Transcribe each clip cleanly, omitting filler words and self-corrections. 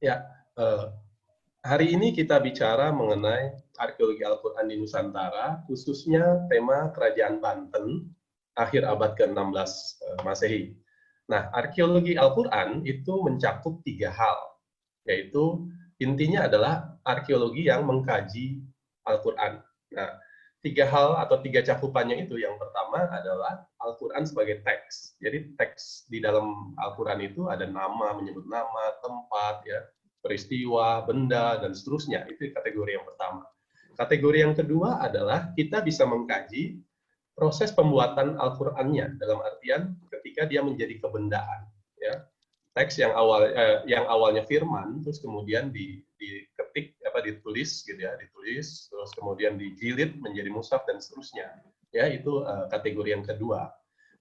Ya, eh, hari ini kita bicara mengenai arkeologi Al-Quran di Nusantara, khususnya tema Kerajaan Banten akhir abad ke-16 Masehi. Nah, arkeologi Al-Quran itu mencakup tiga hal, yaitu intinya adalah arkeologi yang mengkaji Al-Quran. Nah, tiga hal atau tiga cakupannya itu, yang pertama adalah Al-Quran sebagai teks. Jadi teks di dalam Al-Quran itu ada nama, menyebut nama, tempat, ya, peristiwa, benda, dan seterusnya. Itu kategori yang pertama. Kategori yang kedua adalah kita bisa mengkaji proses pembuatan Al-Qur'annya, dalam artian ketika dia menjadi kebendaan, ya. Teks yang awalnya firman, terus kemudian diketik, ditulis gitu ya, ditulis, terus kemudian dijilid menjadi mushaf dan seterusnya. Ya, itu kategori yang kedua.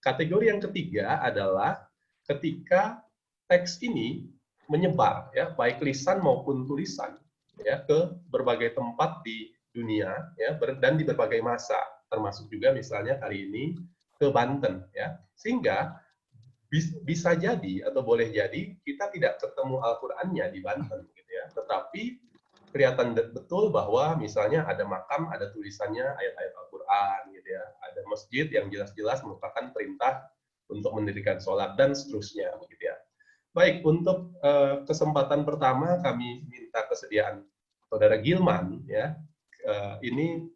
Kategori yang ketiga adalah ketika teks ini menyebar, ya, baik lisan maupun tulisan, ya, ke berbagai tempat di dunia, ya, dan di berbagai masa, termasuk juga misalnya hari ini ke Banten, ya, sehingga bisa jadi atau boleh jadi kita tidak ketemu Al-Qur'annya di Banten gitu ya, tetapi kelihatan betul bahwa misalnya ada makam, ada tulisannya ayat-ayat Al-Qur'an gitu ya, ada masjid yang jelas-jelas merupakan perintah untuk mendirikan sholat dan seterusnya begitu ya. Baik, untuk kesempatan pertama kami minta kesediaan Saudara Gilman, ya. Ini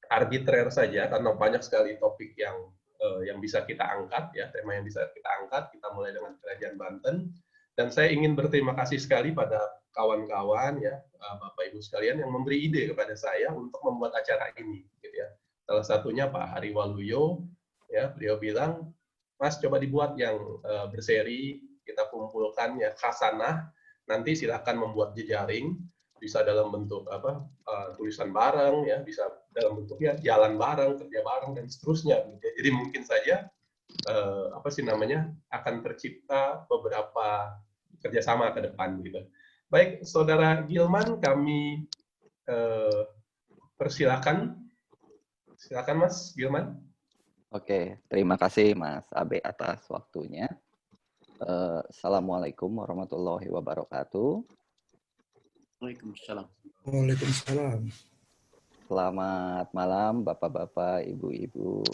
arbitrer saja karena banyak sekali topik yang bisa kita angkat, ya, tema yang bisa kita angkat. Kita mulai dengan Kerajaan Banten, dan saya ingin berterima kasih sekali pada kawan-kawan, ya, Bapak Ibu sekalian yang memberi ide kepada saya untuk membuat acara ini, gitu ya. Salah satunya Pak Hari Waluyo, ya, beliau bilang, Mas, coba dibuat yang berseri, kita kumpulkan ya khasanah, nanti silakan membuat jejaring, bisa dalam bentuk tulisan bareng, ya, bisa dalam bentuknya jalan bareng, kerja bareng, dan seterusnya. Jadi mungkin saja akan tercipta beberapa kerjasama ke depan gitu. Baik, Saudara Gilman, kami persilakan. Silakan Mas Gilman. Oke, terima kasih Mas Abe atas waktunya. Assalamualaikum warahmatullahi wabarakatuh. Waalaikumsalam. Waalaikumsalam. Selamat malam Bapak-bapak, Ibu-ibu,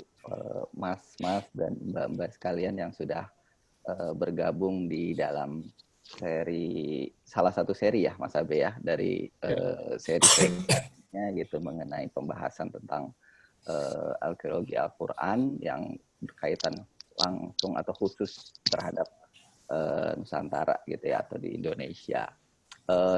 Mas-mas, dan Mbak-mbak sekalian yang sudah bergabung di dalam salah satu seri ya Mas Abe ya, dari seri-serinya gitu mengenai pembahasan tentang arkeologi Al-Quran yang berkaitan langsung atau khusus terhadap Nusantara gitu ya, atau di Indonesia.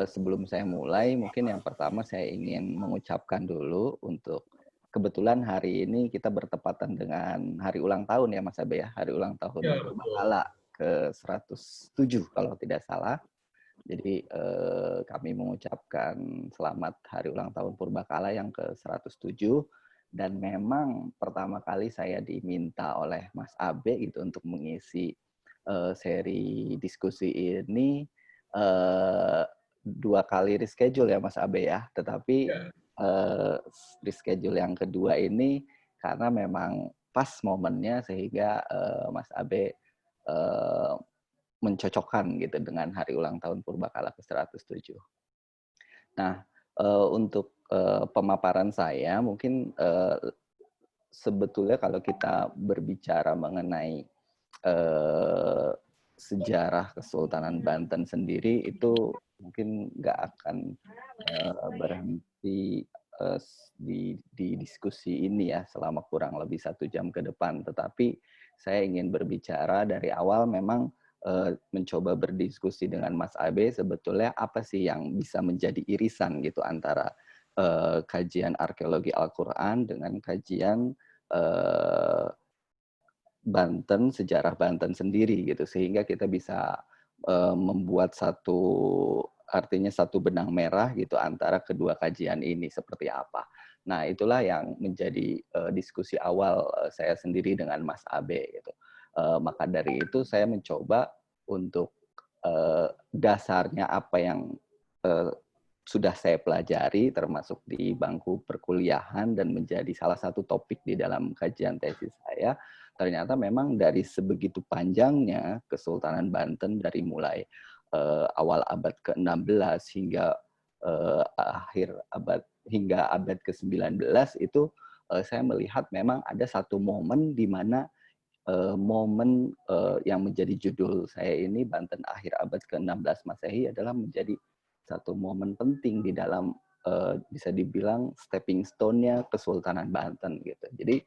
Sebelum saya mulai, mungkin yang pertama saya ingin mengucapkan dulu untuk kebetulan hari ini kita bertepatan dengan hari ulang tahun ya Mas Abe ya, hari ulang tahun Purbakala ke-107 kalau tidak salah. Jadi kami mengucapkan selamat hari ulang tahun Purbakala yang ke-107, dan memang pertama kali saya diminta oleh Mas Abe gitu untuk mengisi seri diskusi ini. 2 kali reschedule ya Mas Abe ya, tetapi reschedule yang kedua ini karena memang pas momennya sehingga Mas Abe mencocokkan gitu dengan hari ulang tahun Purbakala ke-107. Nah, untuk pemaparan saya mungkin sebetulnya kalau kita berbicara mengenai sejarah Kesultanan Banten sendiri itu mungkin nggak akan berhenti di diskusi ini ya selama kurang lebih 1 jam ke depan. Tetapi saya ingin berbicara dari awal, memang mencoba berdiskusi dengan Mas Abe sebetulnya apa sih yang bisa menjadi irisan gitu antara kajian arkeologi Al-Quran dengan kajian Banten, sejarah Banten sendiri gitu, sehingga kita bisa membuat artinya satu benang merah gitu antara kedua kajian ini seperti apa. Nah, itulah yang menjadi diskusi awal saya sendiri dengan Mas Abe gitu. Maka dari itu saya mencoba untuk dasarnya apa yang sudah saya pelajari termasuk di bangku perkuliahan dan menjadi salah satu topik di dalam kajian tesis saya. Ternyata memang dari sebegitu panjangnya Kesultanan Banten, dari mulai awal abad ke-16 hingga akhir abad ke-19 itu saya melihat memang ada satu momen di mana momen yang menjadi judul saya ini, Banten akhir abad ke-16 Masehi, adalah menjadi satu momen penting di dalam bisa dibilang stepping stone-nya Kesultanan Banten gitu. Jadi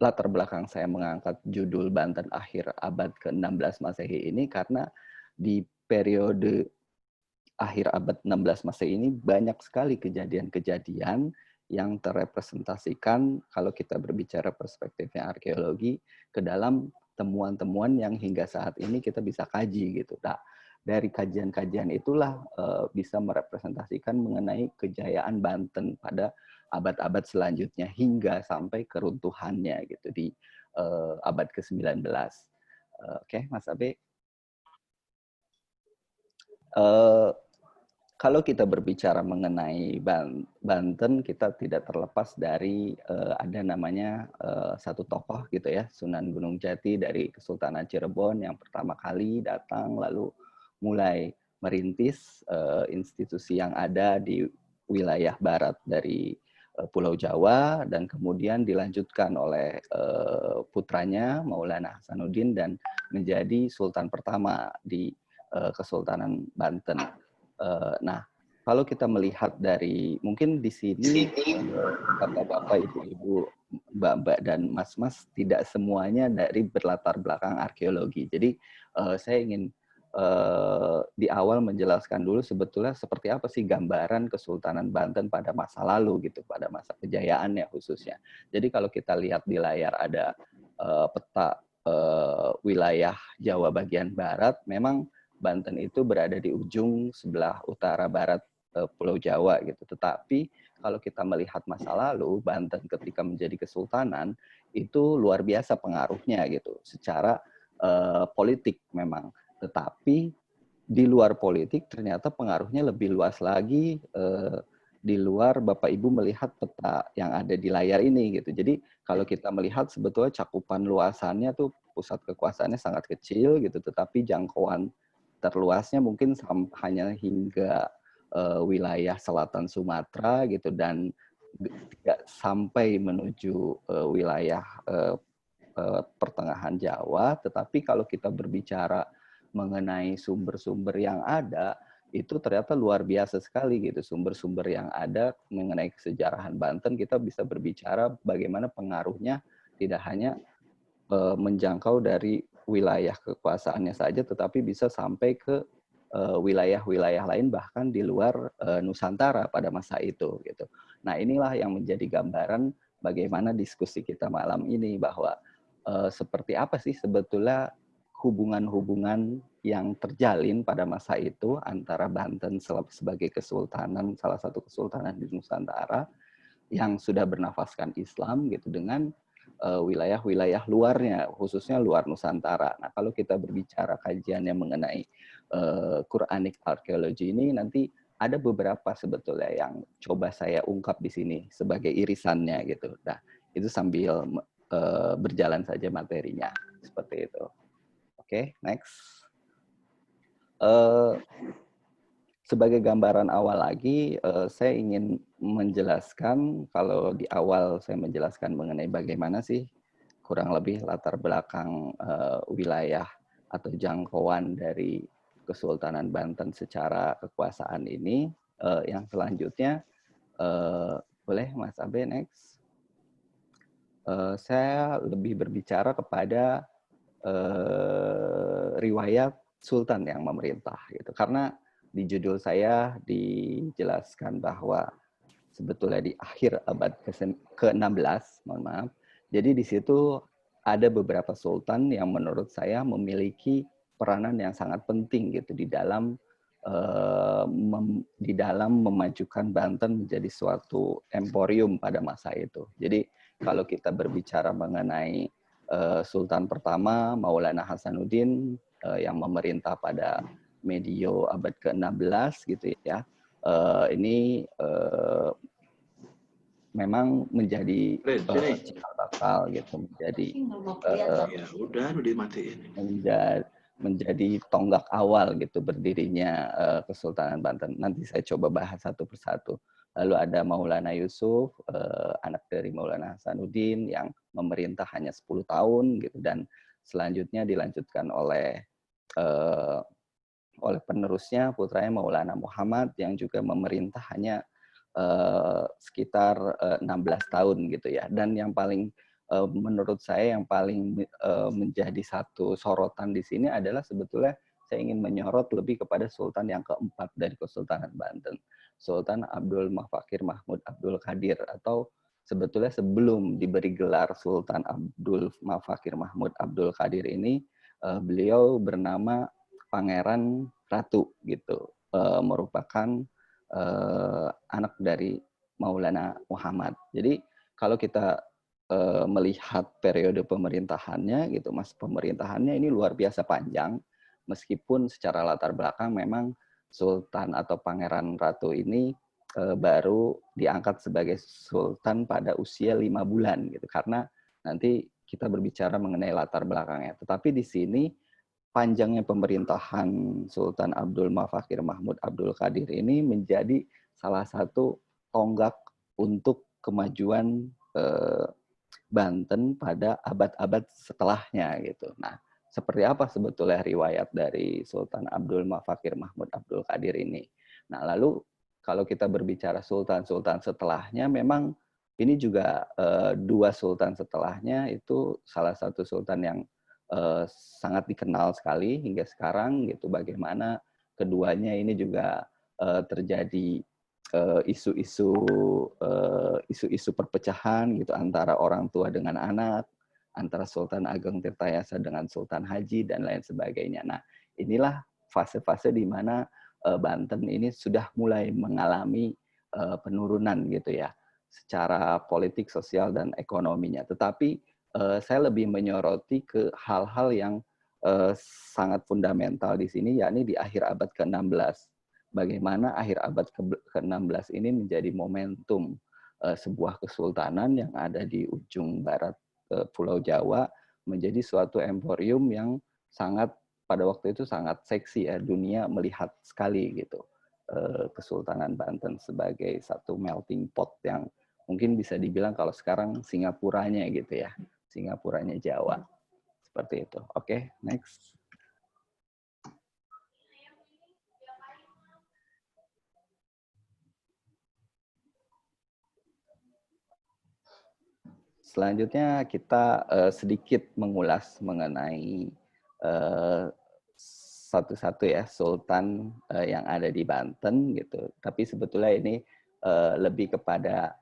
latar belakang saya mengangkat judul Banten akhir abad ke-16 Masehi ini karena di periode akhir abad 16 Masehi ini banyak sekali kejadian-kejadian yang terrepresentasikan kalau kita berbicara perspektifnya arkeologi ke dalam temuan-temuan yang hingga saat ini kita bisa kaji gitu. Nah, dari kajian-kajian itulah bisa merepresentasikan mengenai kejayaan Banten pada abad-abad selanjutnya hingga sampai keruntuhannya gitu di abad ke-19. Oke, Mas Abe. Kalau kita berbicara mengenai Banten, kita tidak terlepas dari ada namanya satu tokoh gitu ya, Sunan Gunung Jati dari Kesultanan Cirebon yang pertama kali datang lalu mulai merintis institusi yang ada di wilayah barat dari Pulau Jawa dan kemudian dilanjutkan oleh putranya Maulana Hasanuddin dan menjadi sultan pertama di Kesultanan Banten. Nah, kalau kita melihat dari mungkin di sini bapak-bapak, ibu-ibu, mbak-mbak dan mas-mas tidak semuanya dari berlatar belakang arkeologi. Jadi saya ingin di awal menjelaskan dulu sebetulnya seperti apa sih gambaran Kesultanan Banten pada masa lalu gitu, pada masa kejayaannya khususnya. Jadi kalau kita lihat di layar ada peta wilayah Jawa bagian barat, memang Banten itu berada di ujung sebelah utara barat Pulau Jawa gitu. Tetapi kalau kita melihat masa lalu, Banten ketika menjadi kesultanan itu luar biasa pengaruhnya gitu secara politik memang. Tetapi di luar politik ternyata pengaruhnya lebih luas lagi di luar Bapak Ibu melihat peta yang ada di layar ini gitu. Jadi kalau kita melihat sebetulnya cakupan luasannya tuh pusat kekuasaannya sangat kecil gitu, tetapi jangkauan terluasnya mungkin hanya hingga wilayah selatan Sumatera gitu dan tidak sampai menuju wilayah pertengahan Jawa. Tetapi kalau kita berbicara mengenai sumber-sumber yang ada, itu ternyata luar biasa sekali gitu. Sumber-sumber yang ada mengenai kesejarahan Banten, kita bisa berbicara bagaimana pengaruhnya tidak hanya menjangkau dari wilayah kekuasaannya saja, tetapi bisa sampai ke wilayah-wilayah lain bahkan di luar Nusantara pada masa itu gitu. Nah, inilah yang menjadi gambaran bagaimana diskusi kita malam ini, bahwa seperti apa sih sebetulnya hubungan-hubungan yang terjalin pada masa itu antara Banten sebagai kesultanan, salah satu kesultanan di Nusantara yang sudah bernafaskan Islam gitu dengan wilayah-wilayah luarnya, khususnya luar Nusantara. Nah, kalau kita berbicara kajiannya mengenai Quranic Archaeology ini, nanti ada beberapa sebetulnya yang coba saya ungkap di sini sebagai irisannya gitu. Nah, itu sambil berjalan saja materinya, seperti itu. Oke, next. Sebagai gambaran awal lagi, saya ingin menjelaskan, kalau di awal saya menjelaskan mengenai bagaimana sih kurang lebih latar belakang wilayah atau jangkauan dari Kesultanan Banten secara kekuasaan ini. Yang selanjutnya, boleh Mas Abe next. Saya lebih berbicara kepada riwayat Sultan yang memerintah, gitu. Karena di judul saya dijelaskan bahwa sebetulnya di akhir abad ke-16, mohon maaf, jadi di situ ada beberapa sultan yang menurut saya memiliki peranan yang sangat penting gitu di dalam memajukan Banten menjadi suatu emporium pada masa itu. Jadi kalau kita berbicara mengenai Sultan pertama Maulana Hasanuddin yang memerintah pada medio abad ke-16 gitu ya. Ini memang menjadi cikal bakal gitu, menjadi menjadi tonggak awal gitu berdirinya Kesultanan Banten. Nanti saya coba bahas satu persatu. Lalu ada Maulana Yusuf, anak dari Maulana Hasanuddin yang memerintah hanya 10 tahun gitu, dan selanjutnya dilanjutkan oleh penerusnya putranya Maulana Muhammad yang juga memerintah hanya sekitar 16 tahun gitu ya. Dan yang paling menurut saya yang paling menjadi satu sorotan di sini adalah sebetulnya saya ingin menyorot lebih kepada Sultan yang keempat dari Kesultanan Banten, Sultan Abdul Mafakir Mahmud Abdul Qadir, atau sebetulnya sebelum diberi gelar Sultan Abdul Mafakir Mahmud Abdul Qadir ini, beliau bernama Pangeran Ratu gitu, merupakan anak dari Maulana Muhammad. Jadi kalau kita melihat periode pemerintahannya gitu, Mas, pemerintahannya ini luar biasa panjang, meskipun secara latar belakang memang Sultan atau Pangeran Ratu ini baru diangkat sebagai Sultan pada usia 5 bulan gitu, karena nanti kita berbicara mengenai latar belakangnya. Tetapi di sini panjangnya pemerintahan Sultan Abdul Mafakir Mahmud Abdul Qadir ini menjadi salah satu tonggak untuk kemajuan Banten pada abad-abad setelahnya gitu. Nah, seperti apa sebetulnya riwayat dari Sultan Abdul Mafakir Mahmud Abdul Qadir ini? Nah, lalu kalau kita berbicara sultan-sultan setelahnya, memang ini juga dua sultan setelahnya itu salah satu sultan yang sangat dikenal sekali hingga sekarang gitu. Bagaimana keduanya ini juga terjadi isu-isu perpecahan gitu antara orang tua dengan anak, antara Sultan Ageng Tirtayasa dengan Sultan Haji dan lain sebagainya. Nah, inilah fase-fase di mana Banten ini sudah mulai mengalami penurunan gitu ya, secara politik, sosial, dan ekonominya. Tetapi saya lebih menyoroti ke hal-hal yang sangat fundamental di sini, yakni di akhir abad ke-16. Bagaimana akhir abad ke-16 ini menjadi momentum sebuah kesultanan yang ada di ujung barat Pulau Jawa menjadi suatu emporium yang sangat pada waktu itu sangat seksi ya, dunia melihat sekali gitu Kesultanan Banten sebagai satu melting pot yang mungkin bisa dibilang kalau sekarang Singapuranya gitu ya, Singapuranya Jawa, seperti itu. Oke, next. Selanjutnya kita sedikit mengulas mengenai satu-satu ya sultan yang ada di Banten gitu. Tapi sebetulnya ini lebih kepada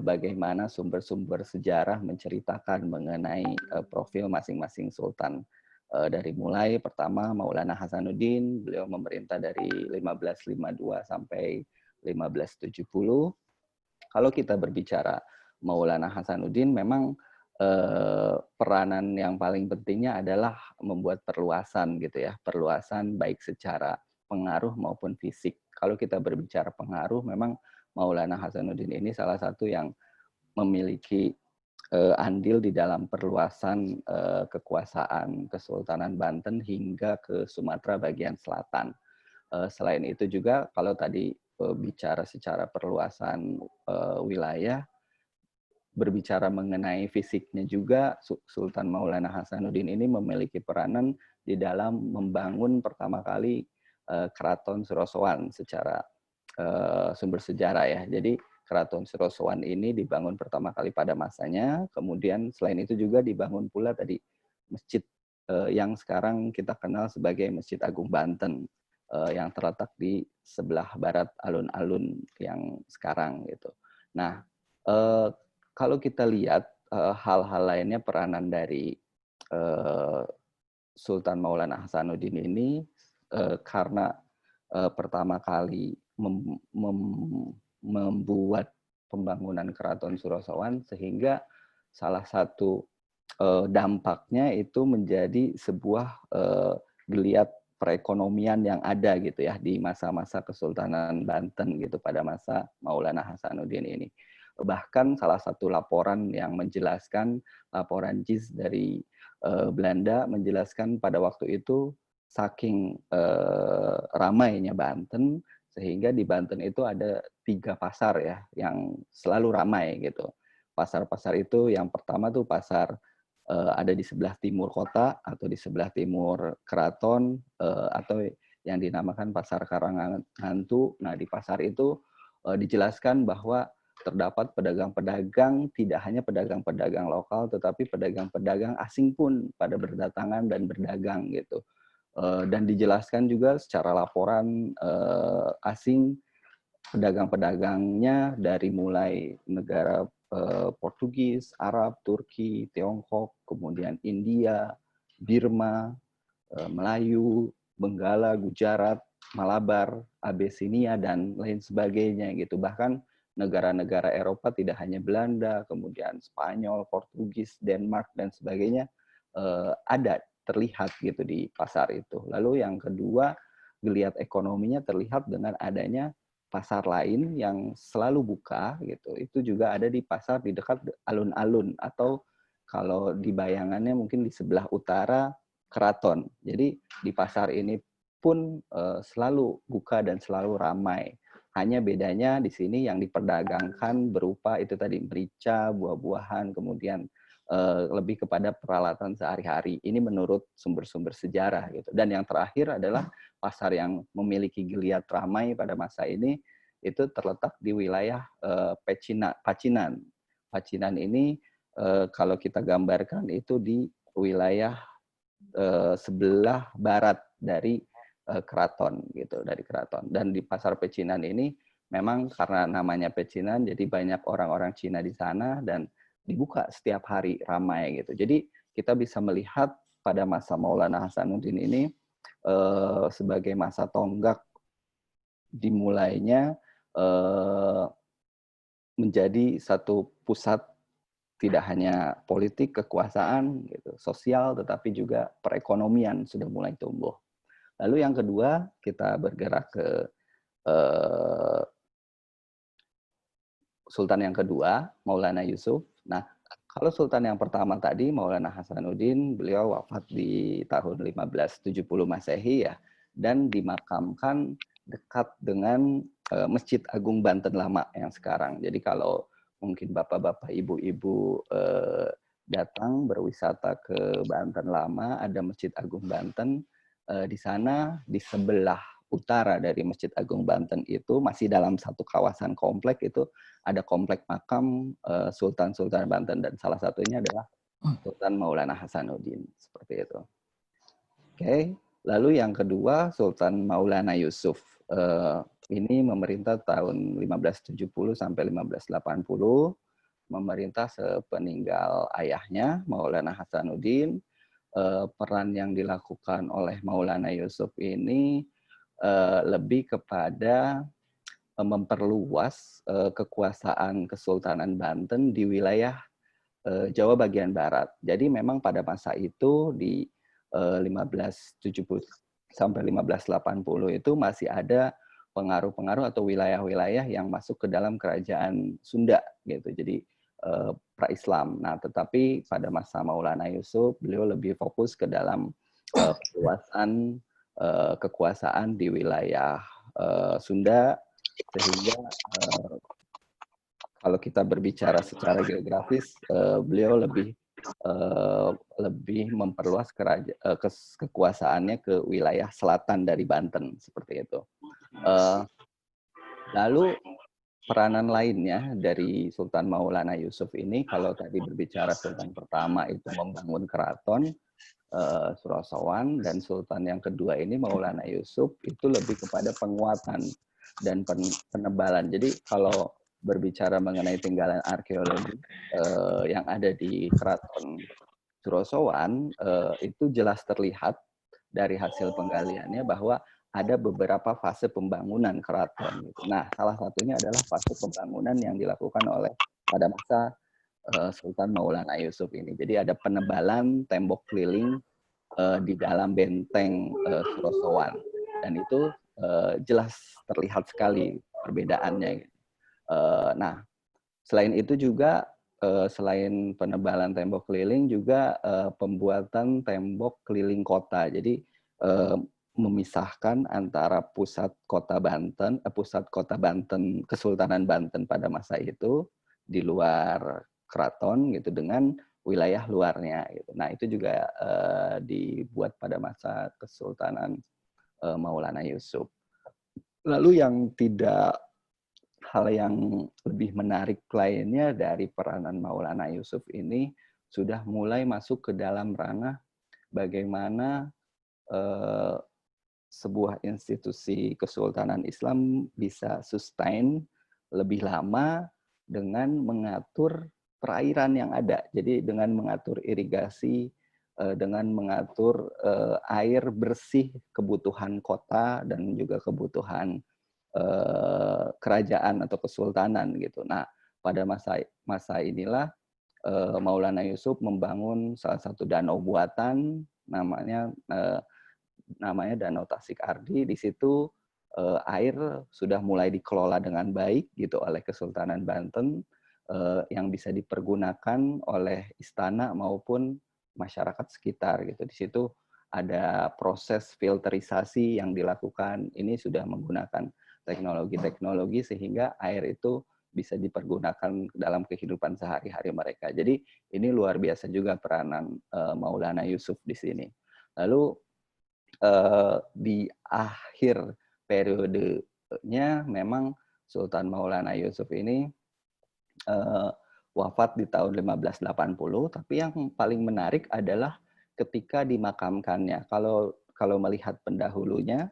bagaimana sumber-sumber sejarah menceritakan mengenai profil masing-masing sultan. Dari mulai pertama Maulana Hasanuddin, beliau memerintah dari 1552 sampai 1570. Kalau kita berbicara Maulana Hasanuddin, memang peranan yang paling pentingnya adalah membuat perluasan gitu ya, perluasan baik secara pengaruh maupun fisik. Kalau kita berbicara pengaruh, memang Maulana Hasanuddin ini salah satu yang memiliki andil di dalam perluasan kekuasaan Kesultanan Banten hingga ke Sumatera bagian selatan. Selain itu juga kalau tadi bicara secara perluasan wilayah, berbicara mengenai fisiknya juga, Sultan Maulana Hasanuddin ini memiliki peranan di dalam membangun pertama kali Keraton Surosowan secara sumber sejarah ya. Jadi Keraton Surosowan ini dibangun pertama kali pada masanya, kemudian selain itu juga dibangun pula tadi masjid yang sekarang kita kenal sebagai Masjid Agung Banten yang terletak di sebelah barat alun-alun yang sekarang gitu. Nah, kalau kita lihat hal-hal lainnya peranan dari Sultan Maulana Hasanuddin ini karena pertama kali membuat pembangunan Keraton Surosowan, sehingga salah satu dampaknya itu menjadi sebuah geliat perekonomian yang ada gitu ya di masa-masa Kesultanan Banten gitu pada masa Maulana Hasanuddin ini. Bahkan salah satu laporan yang menjelaskan, laporan JIS dari Belanda menjelaskan pada waktu itu saking ramainya Banten, sehingga di Banten itu ada 3 pasar ya yang selalu ramai gitu. Pasar-pasar itu yang pertama tuh pasar ada di sebelah timur kota atau di sebelah timur keraton, atau yang dinamakan pasar Karanghantu. Nah, di pasar itu dijelaskan bahwa terdapat pedagang-pedagang, tidak hanya pedagang-pedagang lokal, tetapi pedagang-pedagang asing pun pada berdatangan dan berdagang gitu. Dan dijelaskan juga secara laporan asing, pedagang-pedagangnya dari mulai negara Portugis, Arab, Turki, Tiongkok, kemudian India, Birma, Melayu, Benggala, Gujarat, Malabar, Abesinia, dan lain sebagainya gitu. Bahkan negara-negara Eropa tidak hanya Belanda, kemudian Spanyol, Portugis, Denmark, dan sebagainya ada terlihat gitu di pasar itu. Lalu yang kedua, geliat ekonominya terlihat dengan adanya pasar lain yang selalu buka gitu. Itu juga ada di pasar di dekat alun-alun, atau kalau di bayangannya mungkin di sebelah utara keraton. Jadi di pasar ini pun selalu buka dan selalu ramai. Hanya bedanya di sini yang diperdagangkan berupa itu tadi merica, buah-buahan, kemudian lebih kepada peralatan sehari-hari. Ini menurut sumber-sumber sejarah gitu. Dan yang terakhir adalah pasar yang memiliki geliat ramai pada masa ini itu terletak di wilayah Pacinan. Pacinan ini kalau kita gambarkan itu di wilayah sebelah barat dari keraton gitu, dari keraton. Dan di pasar Pecinan ini memang karena namanya Pecinan jadi banyak orang-orang Cina di sana dan dibuka setiap hari ramai gitu. Jadi kita bisa melihat pada masa Maulana Hasanuddin ini sebagai masa tonggak dimulainya menjadi satu pusat tidak hanya politik, kekuasaan, gitu, sosial, tetapi juga perekonomian sudah mulai tumbuh. Lalu yang kedua, kita bergerak ke Sultan yang kedua, Maulana Yusuf. Nah, kalau Sultan yang pertama tadi, Maulana Hasanuddin, beliau wafat di tahun 1570 Masehi ya, dan dimakamkan dekat dengan Masjid Agung Banten Lama yang sekarang. Jadi kalau mungkin bapak-bapak, ibu-ibu datang berwisata ke Banten Lama, ada Masjid Agung Banten. Di sana, di sebelah utara dari Masjid Agung Banten itu, masih dalam satu kawasan komplek itu, ada komplek makam Sultan-Sultan Banten, dan salah satunya adalah Sultan Maulana Hasanuddin. Seperti itu. Oke, lalu yang kedua Sultan Maulana Yusuf. Ini memerintah tahun 1570 sampai 1580, memerintah sepeninggal ayahnya Maulana Hasanuddin. Peran yang dilakukan oleh Maulana Yusuf ini lebih kepada memperluas kekuasaan Kesultanan Banten di wilayah Jawa bagian barat. Jadi memang pada masa itu di 1570 sampai 1580 itu masih ada pengaruh-pengaruh atau wilayah-wilayah yang masuk ke dalam kerajaan Sunda gitu. Jadi pra-Islam. Nah, tetapi pada masa Maulana Yusuf beliau lebih fokus ke dalam perluasan kekuasaan di wilayah Sunda, sehingga kalau kita berbicara secara geografis, beliau lebih memperluas kekuasaannya ke wilayah selatan dari Banten, seperti itu. Lalu peranan lainnya dari Sultan Maulana Yusuf ini, kalau tadi berbicara Sultan pertama itu membangun keraton Surasawan, dan Sultan yang kedua ini Maulana Yusuf itu lebih kepada penguatan dan penebalan. Jadi kalau berbicara mengenai tinggalan arkeologi yang ada di Keraton Surasawan, itu jelas terlihat dari hasil penggaliannya bahwa ada beberapa fase pembangunan keraton. Nah, salah satunya adalah fase pembangunan yang dilakukan oleh pada masa Sultan Maulana Yusuf ini. Jadi ada penebalan tembok keliling di dalam benteng Surasawan, dan itu jelas terlihat sekali perbedaannya. Nah, selain itu juga selain penebalan tembok keliling juga pembuatan tembok keliling kota. Jadi memisahkan antara pusat kota Banten, Kesultanan Banten pada masa itu di luar keraton gitu dengan wilayah luarnya gitu. Nah, itu juga dibuat pada masa Kesultanan Maulana Yusuf. Lalu hal yang lebih menarik lainnya dari peranan Maulana Yusuf ini sudah mulai masuk ke dalam ranah bagaimana sebuah institusi kesultanan Islam bisa sustain lebih lama dengan mengatur perairan yang ada. Jadi dengan mengatur irigasi, dengan mengatur air bersih kebutuhan kota dan juga kebutuhan kerajaan atau kesultanan gitu. Nah, pada masa inilah Maulana Yusuf membangun salah satu danau buatan namanya Danau Tasik Ardi. Di situ air sudah mulai dikelola dengan baik gitu oleh Kesultanan Banten yang bisa dipergunakan oleh istana maupun masyarakat sekitar gitu. Di situ ada proses filterisasi yang dilakukan. Ini sudah menggunakan teknologi-teknologi sehingga air itu bisa dipergunakan dalam kehidupan sehari-hari mereka. Jadi ini luar biasa juga peranan Maulana Yusuf di sini. Lalu di akhir periodenya memang Sultan Maulana Yusuf ini wafat di tahun 1580, tapi yang paling menarik adalah ketika dimakamkannya. Kalau melihat pendahulunya,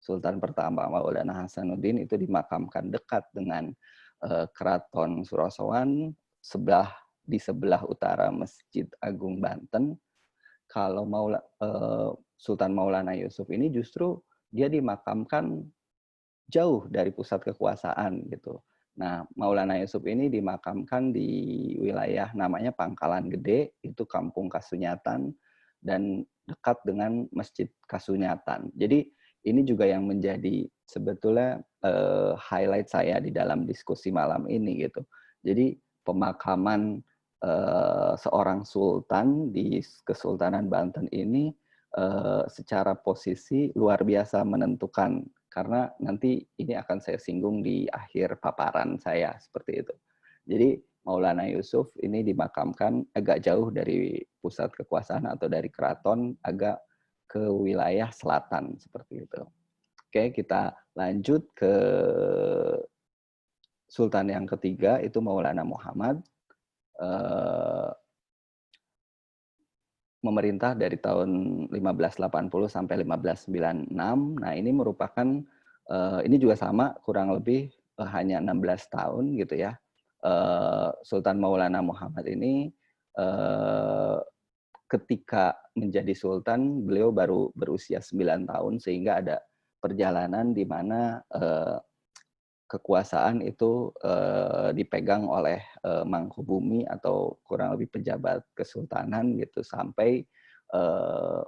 Sultan pertama Maulana Hasanuddin itu dimakamkan dekat dengan Keraton Surosowan di sebelah utara Masjid Agung Banten. Kalau Sultan Maulana Yusuf ini justru dia dimakamkan jauh dari pusat kekuasaan gitu. Nah, Maulana Yusuf ini dimakamkan di wilayah namanya Pangkalan Gede, itu Kampung Kasunyatan, dan dekat dengan Masjid Kasunyatan. Jadi ini juga yang menjadi sebetulnya highlight saya di dalam diskusi malam ini gitu. Jadi pemakaman seorang sultan di Kesultanan Banten ini secara posisi luar biasa menentukan, karena nanti ini akan saya singgung di akhir paparan saya seperti itu. Jadi Maulana Yusuf ini dimakamkan agak jauh dari pusat kekuasaan atau dari keraton, agak ke wilayah selatan seperti itu. Oke, kita lanjut ke Sultan yang ketiga, itu Maulana Muhammad. Memerintah dari tahun 1580 sampai 1596. Nah, ini merupakan ini juga sama kurang lebih hanya 16 tahun gitu ya. Sultan Maulana Muhammad ini ketika menjadi sultan beliau baru berusia 9 tahun, sehingga ada perjalanan di mana kekuasaan itu dipegang oleh Mangkubumi atau kurang lebih pejabat kesultanan gitu, sampai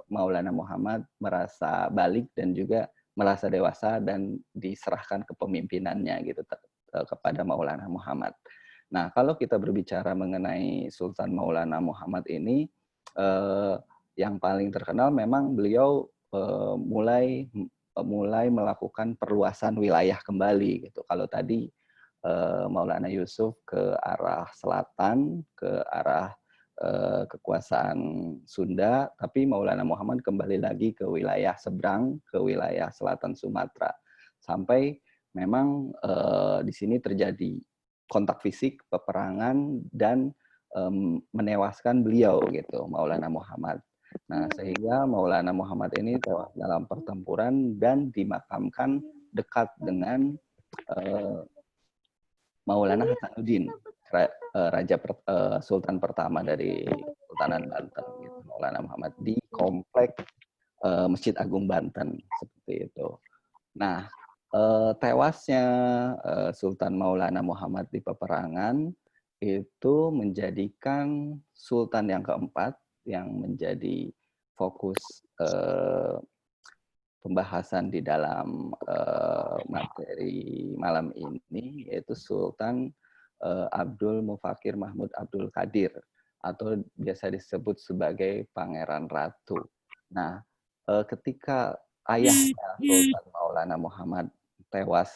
Maulana Muhammad merasa balik dan juga merasa dewasa dan diserahkan kepemimpinannya gitu kepada Maulana Muhammad. Nah, kalau kita berbicara mengenai Sultan Maulana Muhammad ini, yang paling terkenal memang beliau mulai melakukan perluasan wilayah kembali gitu. Kalau tadi Maulana Yusuf ke arah selatan, ke arah kekuasaan Sunda, tapi Maulana Muhammad kembali lagi ke wilayah seberang, ke wilayah selatan Sumatera. Sampai memang di sini terjadi kontak fisik, peperangan, dan menewaskan beliau gitu, Maulana Muhammad. Nah, sehingga Maulana Muhammad ini tewas dalam pertempuran dan dimakamkan dekat dengan Maulana Hasanuddin, Sultan pertama dari Sultanan Banten, gitu, Maulana Muhammad, di komplek Masjid Agung Banten, seperti itu. Nah, tewasnya Sultan Maulana Muhammad di peperangan itu menjadikan Sultan yang keempat yang menjadi fokus pembahasan di dalam materi malam ini, yaitu Sultan Abdul Mufakir Mahmud Abdul Qadir, atau biasa disebut sebagai Pangeran Ratu. Nah, ketika ayahnya Sultan Maulana Muhammad tewas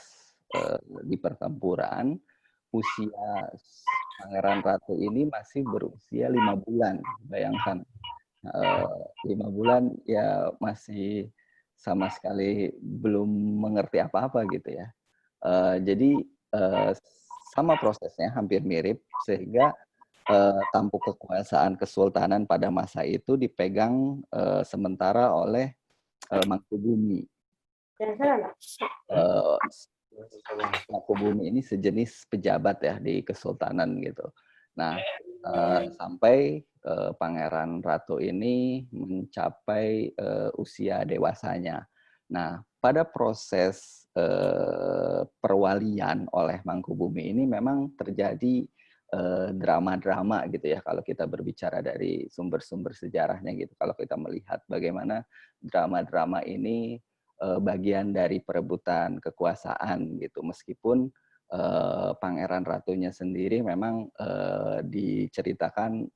di pertempuran, usia Pangeran Ratu ini masih berusia 5 bulan. Bayangkan, 5 bulan ya masih sama sekali belum mengerti apa-apa gitu ya. Jadi sama prosesnya, hampir mirip, sehingga tampuk kekuasaan kesultanan pada masa itu dipegang sementara oleh Mangkubumi. Mangkubumi ini sejenis pejabat ya di kesultanan gitu. Nah, sampai Pangeran Ratu ini mencapai usia dewasanya. Nah, pada proses perwalian oleh Mangkubumi ini memang terjadi drama-drama gitu ya, kalau kita berbicara dari sumber-sumber sejarahnya gitu. Kalau kita melihat bagaimana drama-drama ini bagian dari perebutan kekuasaan gitu, meskipun Pangeran Ratunya sendiri memang diceritakan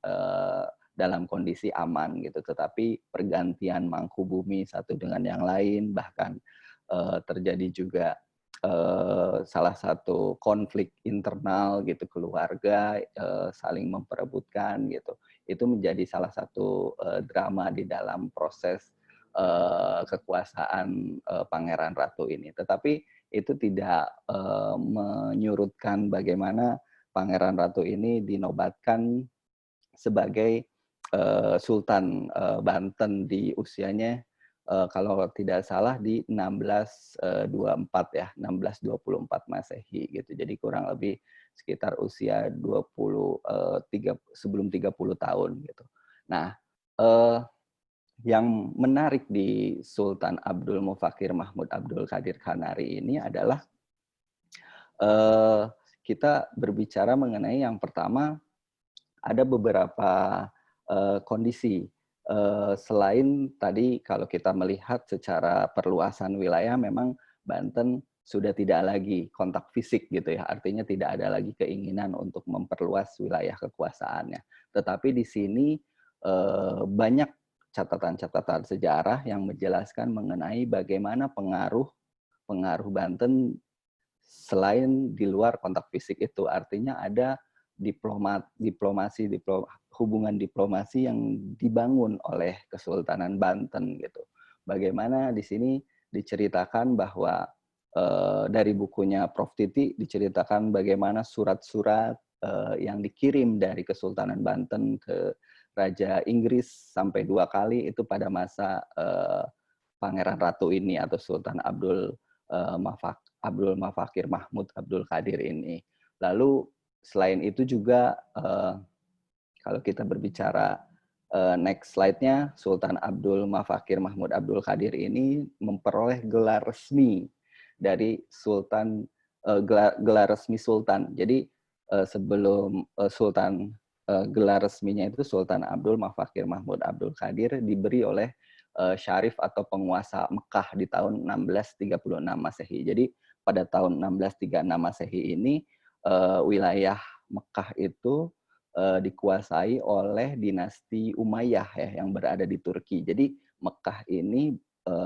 dalam kondisi aman gitu, tetapi pergantian Mangkubumi satu dengan yang lain, bahkan terjadi juga salah satu konflik internal gitu, keluarga saling memperebutkan gitu. Itu menjadi salah satu drama di dalam proses kekuasaan Pangeran Ratu ini. Tetapi itu tidak menyurutkan bagaimana Pangeran Ratu ini dinobatkan sebagai Sultan Banten di usianya kalau tidak salah di 1624 ya, 1624 Masehi gitu. Jadi kurang lebih sekitar usia 3 sebelum 30 tahun gitu. Nah, yang menarik di Sultan Abdul Mufakir Mahmud Abdul Qadir Khanari ini adalah kita berbicara mengenai yang pertama, ada beberapa kondisi. Selain tadi kalau kita melihat secara perluasan wilayah, memang Banten sudah tidak lagi kontak fisik gitu ya, artinya tidak ada lagi keinginan untuk memperluas wilayah kekuasaannya. Tetapi di sini banyak catatan-catatan sejarah yang menjelaskan mengenai bagaimana pengaruh Banten selain di luar kontak fisik itu, artinya ada hubungan diplomasi yang dibangun oleh Kesultanan Banten gitu. Bagaimana di sini diceritakan bahwa dari bukunya Prof. Titi diceritakan bagaimana surat-surat yang dikirim dari Kesultanan Banten ke Raja Inggris sampai 2 kali itu pada masa Pangeran Ratu ini atau Sultan Abdul Mufakir Mahmud Abdul Qadir ini. Lalu selain itu juga kalau kita berbicara next slide-nya, Sultan Abdul Mufakir Mahmud Abdul Qadir ini memperoleh gelar resmi dari Sultan, gelar resmi Sultan. Jadi sebelum Sultan, gelar resminya itu Sultan Abdul Mufakir Mahmud Abdul Qadir diberi oleh Syarif atau penguasa Mekah di tahun 1636 Masehi. Jadi pada tahun 1636 Masehi ini wilayah Mekah itu dikuasai oleh dinasti Umayyah ya, yang berada di Turki. Jadi Mekah ini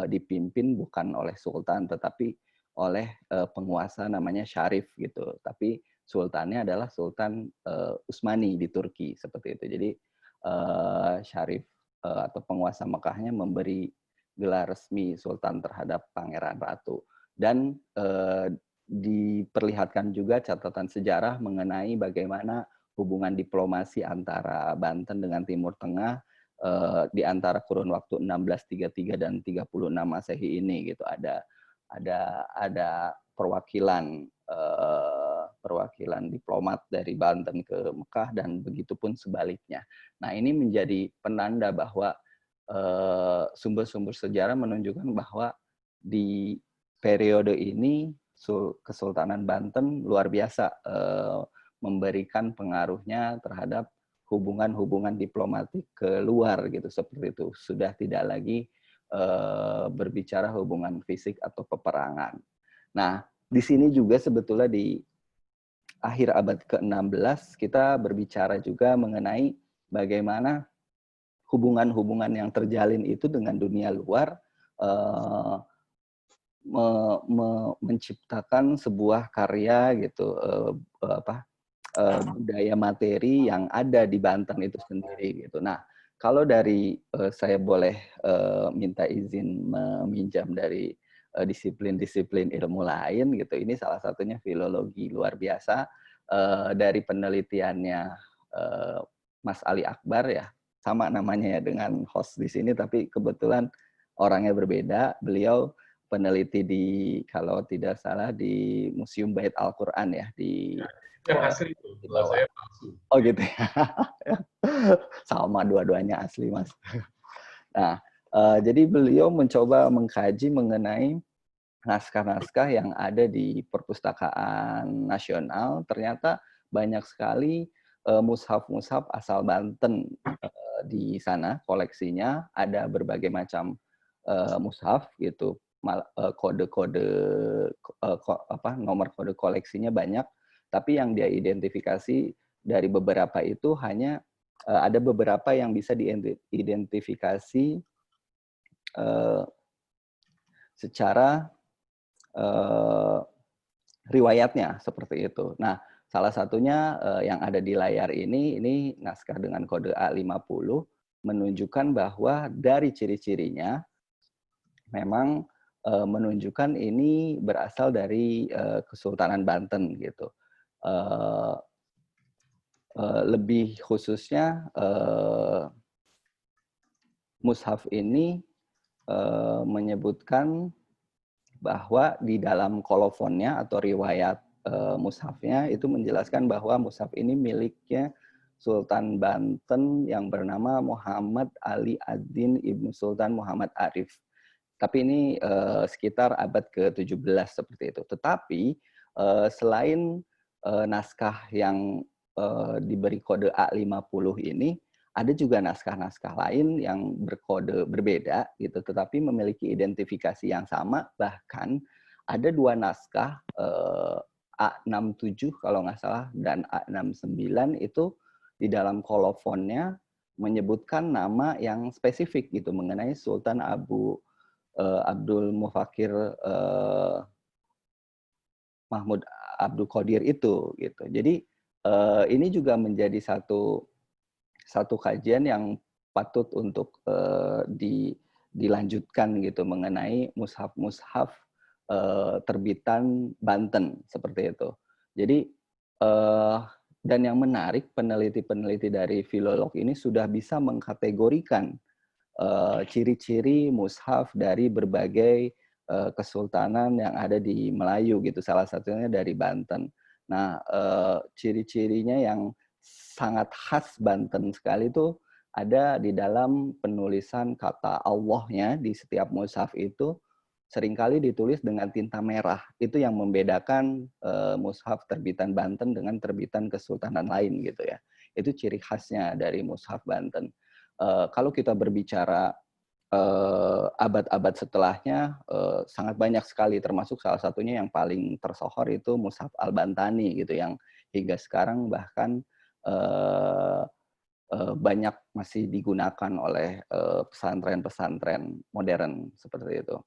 dipimpin bukan oleh sultan tetapi oleh penguasa namanya Syarif gitu. Tapi sultannya adalah Sultan Utsmani di Turki seperti itu. Jadi Syarif atau penguasa Mekahnya memberi gelar resmi sultan terhadap Pangeran Ratu. Dan diperlihatkan juga catatan sejarah mengenai bagaimana hubungan diplomasi antara Banten dengan Timur Tengah di antara kurun waktu 1633 dan 36 Masehi ini gitu. Ada perwakilan diplomat dari Banten ke Mekah dan begitupun sebaliknya. Nah, ini menjadi penanda bahwa sumber-sumber sejarah menunjukkan bahwa di periode ini Kesultanan Banten luar biasa memberikan pengaruhnya terhadap hubungan-hubungan diplomatik ke luar gitu, seperti itu. Sudah tidak lagi berbicara hubungan fisik atau peperangan. Nah, di sini juga sebetulnya akhir abad ke-16 kita berbicara juga mengenai bagaimana hubungan-hubungan yang terjalin itu dengan dunia luar menciptakan sebuah karya gitu, budaya materi yang ada di Banten itu sendiri gitu. Nah, kalau dari saya boleh minta izin meminjam dari disiplin-disiplin ilmu lain gitu, ini salah satunya filologi luar biasa dari penelitiannya Mas Ali Akbar ya, sama namanya ya dengan host di sini, tapi kebetulan orangnya berbeda. Beliau peneliti di, kalau tidak salah, di Museum Bait Al-Quran ya, di Yang asli itu, di kalau bawah. saya palsu. Oh gitu ya. Sama, dua-duanya asli, Mas. Nah, jadi beliau mencoba mengkaji mengenai naskah-naskah yang ada di perpustakaan nasional. Ternyata banyak sekali mushaf-mushaf asal Banten di sana, koleksinya ada berbagai macam mushaf gitu, kode-kode nomor kode koleksinya banyak, tapi yang dia identifikasi dari beberapa itu hanya ada beberapa yang bisa diidentifikasi secara riwayatnya seperti itu. Nah, salah satunya yang ada di layar ini naskah dengan kode A50 menunjukkan bahwa dari ciri-cirinya memang menunjukkan ini berasal dari Kesultanan Banten gitu. Lebih khususnya mushaf ini menyebutkan bahwa di dalam kolofonnya atau riwayat mushafnya itu menjelaskan bahwa mushaf ini miliknya Sultan Banten yang bernama Muhammad Ali Ad-Din Ibnu Sultan Muhammad Arif. Tapi ini sekitar abad ke-17 seperti itu. Tetapi selain naskah yang diberi kode A50 ini, ada juga naskah-naskah lain yang berkode berbeda gitu, tetapi memiliki identifikasi yang sama. Bahkan ada dua naskah A67 kalau nggak salah dan A69 itu di dalam kolofonnya menyebutkan nama yang spesifik gitu mengenai Sultan Abdul Mufakir Mahmud Abdul Qadir itu gitu. Jadi ini juga menjadi satu kajian yang patut untuk dilanjutkan gitu mengenai mushaf-mushaf terbitan Banten seperti itu. Jadi dan yang menarik, peneliti-peneliti dari filolog ini sudah bisa mengkategorikan ciri-ciri mushaf dari berbagai kesultanan yang ada di Melayu gitu, salah satunya dari Banten. Nah, ciri-cirinya yang sangat khas Banten sekali itu ada di dalam penulisan kata Allahnya di setiap mushaf itu seringkali ditulis dengan tinta merah. Itu yang membedakan mushaf terbitan Banten dengan terbitan kesultanan lain gitu ya. Itu ciri khasnya dari mushaf Banten. Kalau kita berbicara abad-abad setelahnya sangat banyak sekali, termasuk salah satunya yang paling tersohor itu Mushaf Al-Bantani gitu, yang hingga sekarang bahkan banyak masih digunakan oleh pesantren-pesantren modern seperti itu.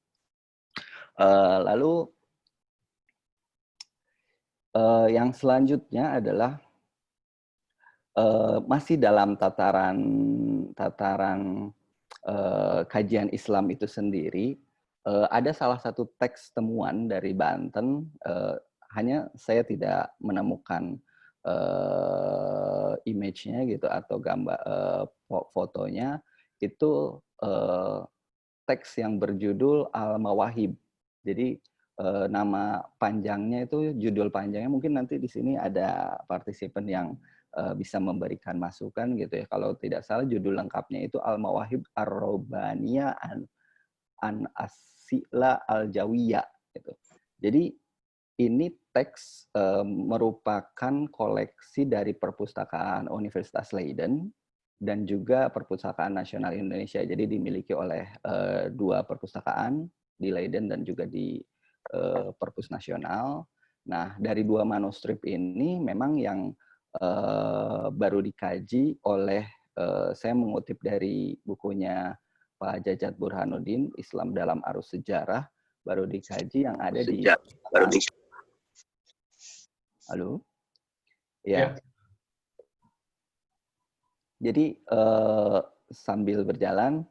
Lalu yang selanjutnya adalah masih dalam tataran kajian Islam itu sendiri, ada salah satu teks temuan dari Banten, hanya saya tidak menemukan image-nya gitu atau gambar fotonya, itu teks yang berjudul Al-Mawahib. Jadi nama panjangnya itu, judul panjangnya mungkin nanti di sini ada partisipan yang bisa memberikan masukan gitu ya. Kalau tidak salah judul lengkapnya itu Al-Mawahib Ar-Robaniyah an Asila Al-Jawiyah gitu. Jadi ini teks merupakan koleksi dari perpustakaan Universitas Leiden dan juga Perpustakaan Nasional Indonesia. Jadi dimiliki oleh dua perpustakaan di Leiden dan juga di Perpus Nasional. Nah, dari dua manuskrip ini memang yang baru dikaji oleh, saya mengutip dari bukunya Pak Jajat Burhanuddin, Islam dalam Arus Sejarah, baru dikaji yang ada di Halo? Ya. Jadi sambil berjalan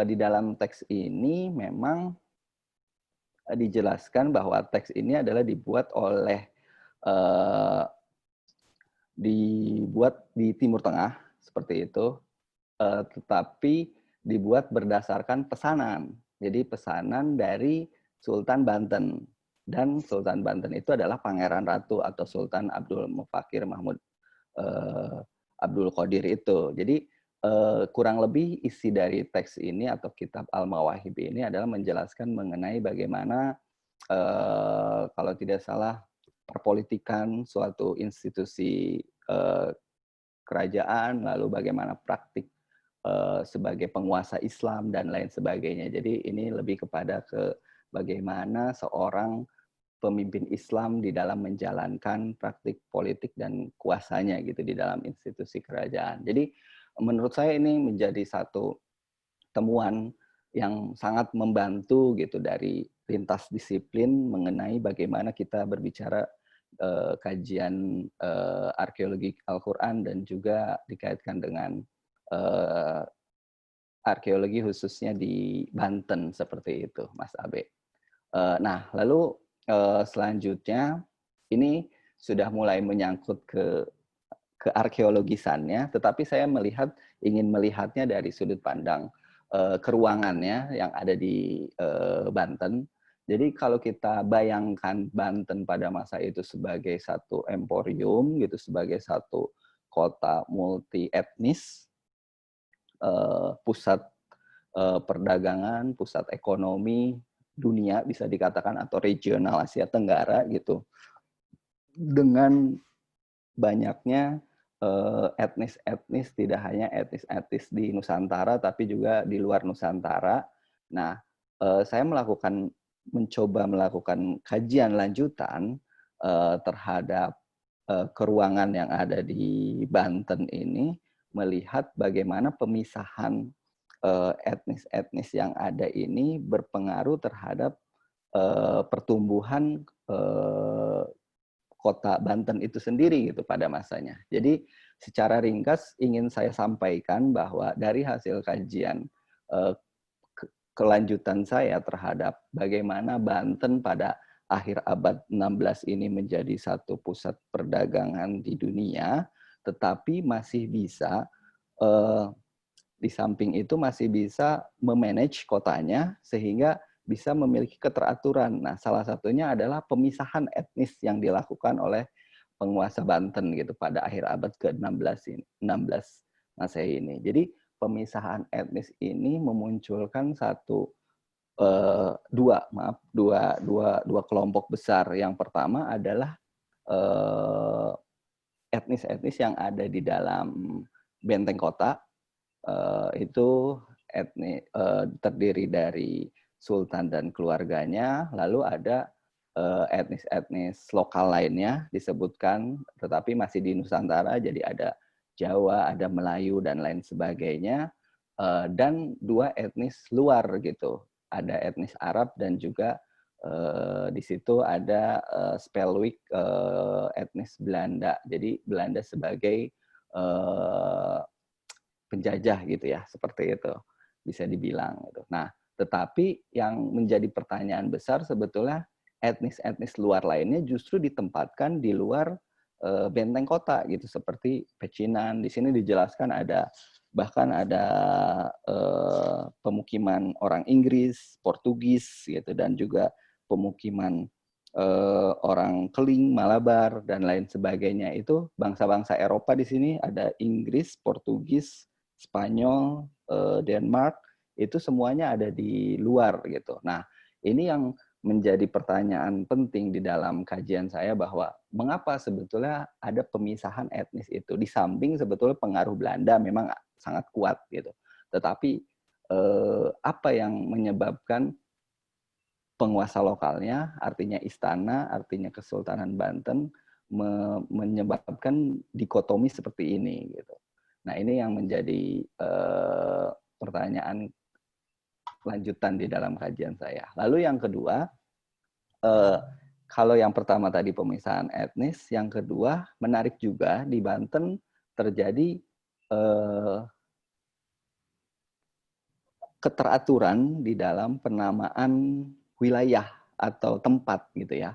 di dalam teks ini memang dijelaskan bahwa teks ini adalah dibuat di Timur Tengah seperti itu, tetapi dibuat berdasarkan pesanan. Jadi pesanan dari Sultan Banten, dan Sultan Banten itu adalah Pangeran Ratu atau Sultan Abdul Mufakir Mahmud Abdul Qadir itu. Jadi kurang lebih isi dari teks ini atau kitab Al-Mawahib ini adalah menjelaskan mengenai bagaimana kalau tidak salah perpolitikan suatu institusi kerajaan, lalu bagaimana praktik sebagai penguasa Islam dan lain sebagainya. Jadi ini lebih kepada bagaimana seorang pemimpin Islam di dalam menjalankan praktik politik dan kuasanya gitu di dalam institusi kerajaan. Jadi menurut saya ini menjadi satu temuan yang sangat membantu gitu dari lintas disiplin mengenai bagaimana kita berbicara kajian arkeologi Al-Quran dan juga dikaitkan dengan arkeologi khususnya di Banten seperti itu, Mas Abe. Nah, lalu selanjutnya ini sudah mulai menyangkut ke arkeologisannya, tetapi saya ingin melihatnya dari sudut pandang keruangannya yang ada di Banten. Jadi kalau kita bayangkan Banten pada masa itu sebagai satu emporium gitu, sebagai satu kota multi etnis, pusat perdagangan, pusat ekonomi dunia bisa dikatakan atau regional Asia Tenggara gitu, dengan banyaknya etnis-etnis, tidak hanya etnis-etnis di Nusantara tapi juga di luar Nusantara. Nah, saya mencoba melakukan kajian lanjutan terhadap keruangan yang ada di Banten ini, melihat bagaimana pemisahan etnis-etnis yang ada ini berpengaruh terhadap pertumbuhan kota Banten itu sendiri gitu pada masanya. Jadi secara ringkas ingin saya sampaikan bahwa dari hasil kajian kelanjutan saya terhadap bagaimana Banten pada akhir abad 16 ini menjadi satu pusat perdagangan di dunia, tetapi masih bisa di samping itu masih bisa memanage kotanya sehingga bisa memiliki keteraturan. Nah, salah satunya adalah pemisahan etnis yang dilakukan oleh penguasa Banten gitu pada akhir abad ke-16 ini, 16 Masehi ini. Jadi pemisahan etnis ini memunculkan dua kelompok besar. Yang pertama adalah etnis-etnis yang ada di dalam benteng kota. Itu terdiri dari sultan dan keluarganya, lalu ada etnis-etnis lokal lainnya disebutkan, tetapi masih di Nusantara, jadi ada Jawa, ada Melayu, dan lain sebagainya, dan dua etnis luar gitu, ada etnis Arab dan juga di situ ada Spelwick, etnis Belanda, jadi Belanda sebagai penjajah gitu ya, seperti itu bisa dibilang gitu. Nah, tetapi yang menjadi pertanyaan besar sebetulnya etnis-etnis luar lainnya justru ditempatkan di luar benteng kota gitu, seperti pecinan. Di sini dijelaskan bahkan ada pemukiman orang Inggris, Portugis gitu, dan juga pemukiman orang Keling, Malabar, dan lain sebagainya. Itu bangsa-bangsa Eropa di sini ada Inggris, Portugis, Spanyol, Denmark, itu semuanya ada di luar gitu. Nah, ini yang menjadi pertanyaan penting di dalam kajian saya, bahwa mengapa sebetulnya ada pemisahan etnis itu, di samping sebetulnya pengaruh Belanda memang sangat kuat gitu. Tetapi apa yang menyebabkan penguasa lokalnya, artinya istana, artinya Kesultanan Banten, menyebabkan dikotomi seperti ini gitu. Nah, ini yang menjadi pertanyaan lanjutan di dalam kajian saya. Lalu yang kedua, kalau yang pertama tadi pemisahan etnis, yang kedua menarik juga di Banten terjadi keteraturan di dalam penamaan wilayah atau tempat gitu ya.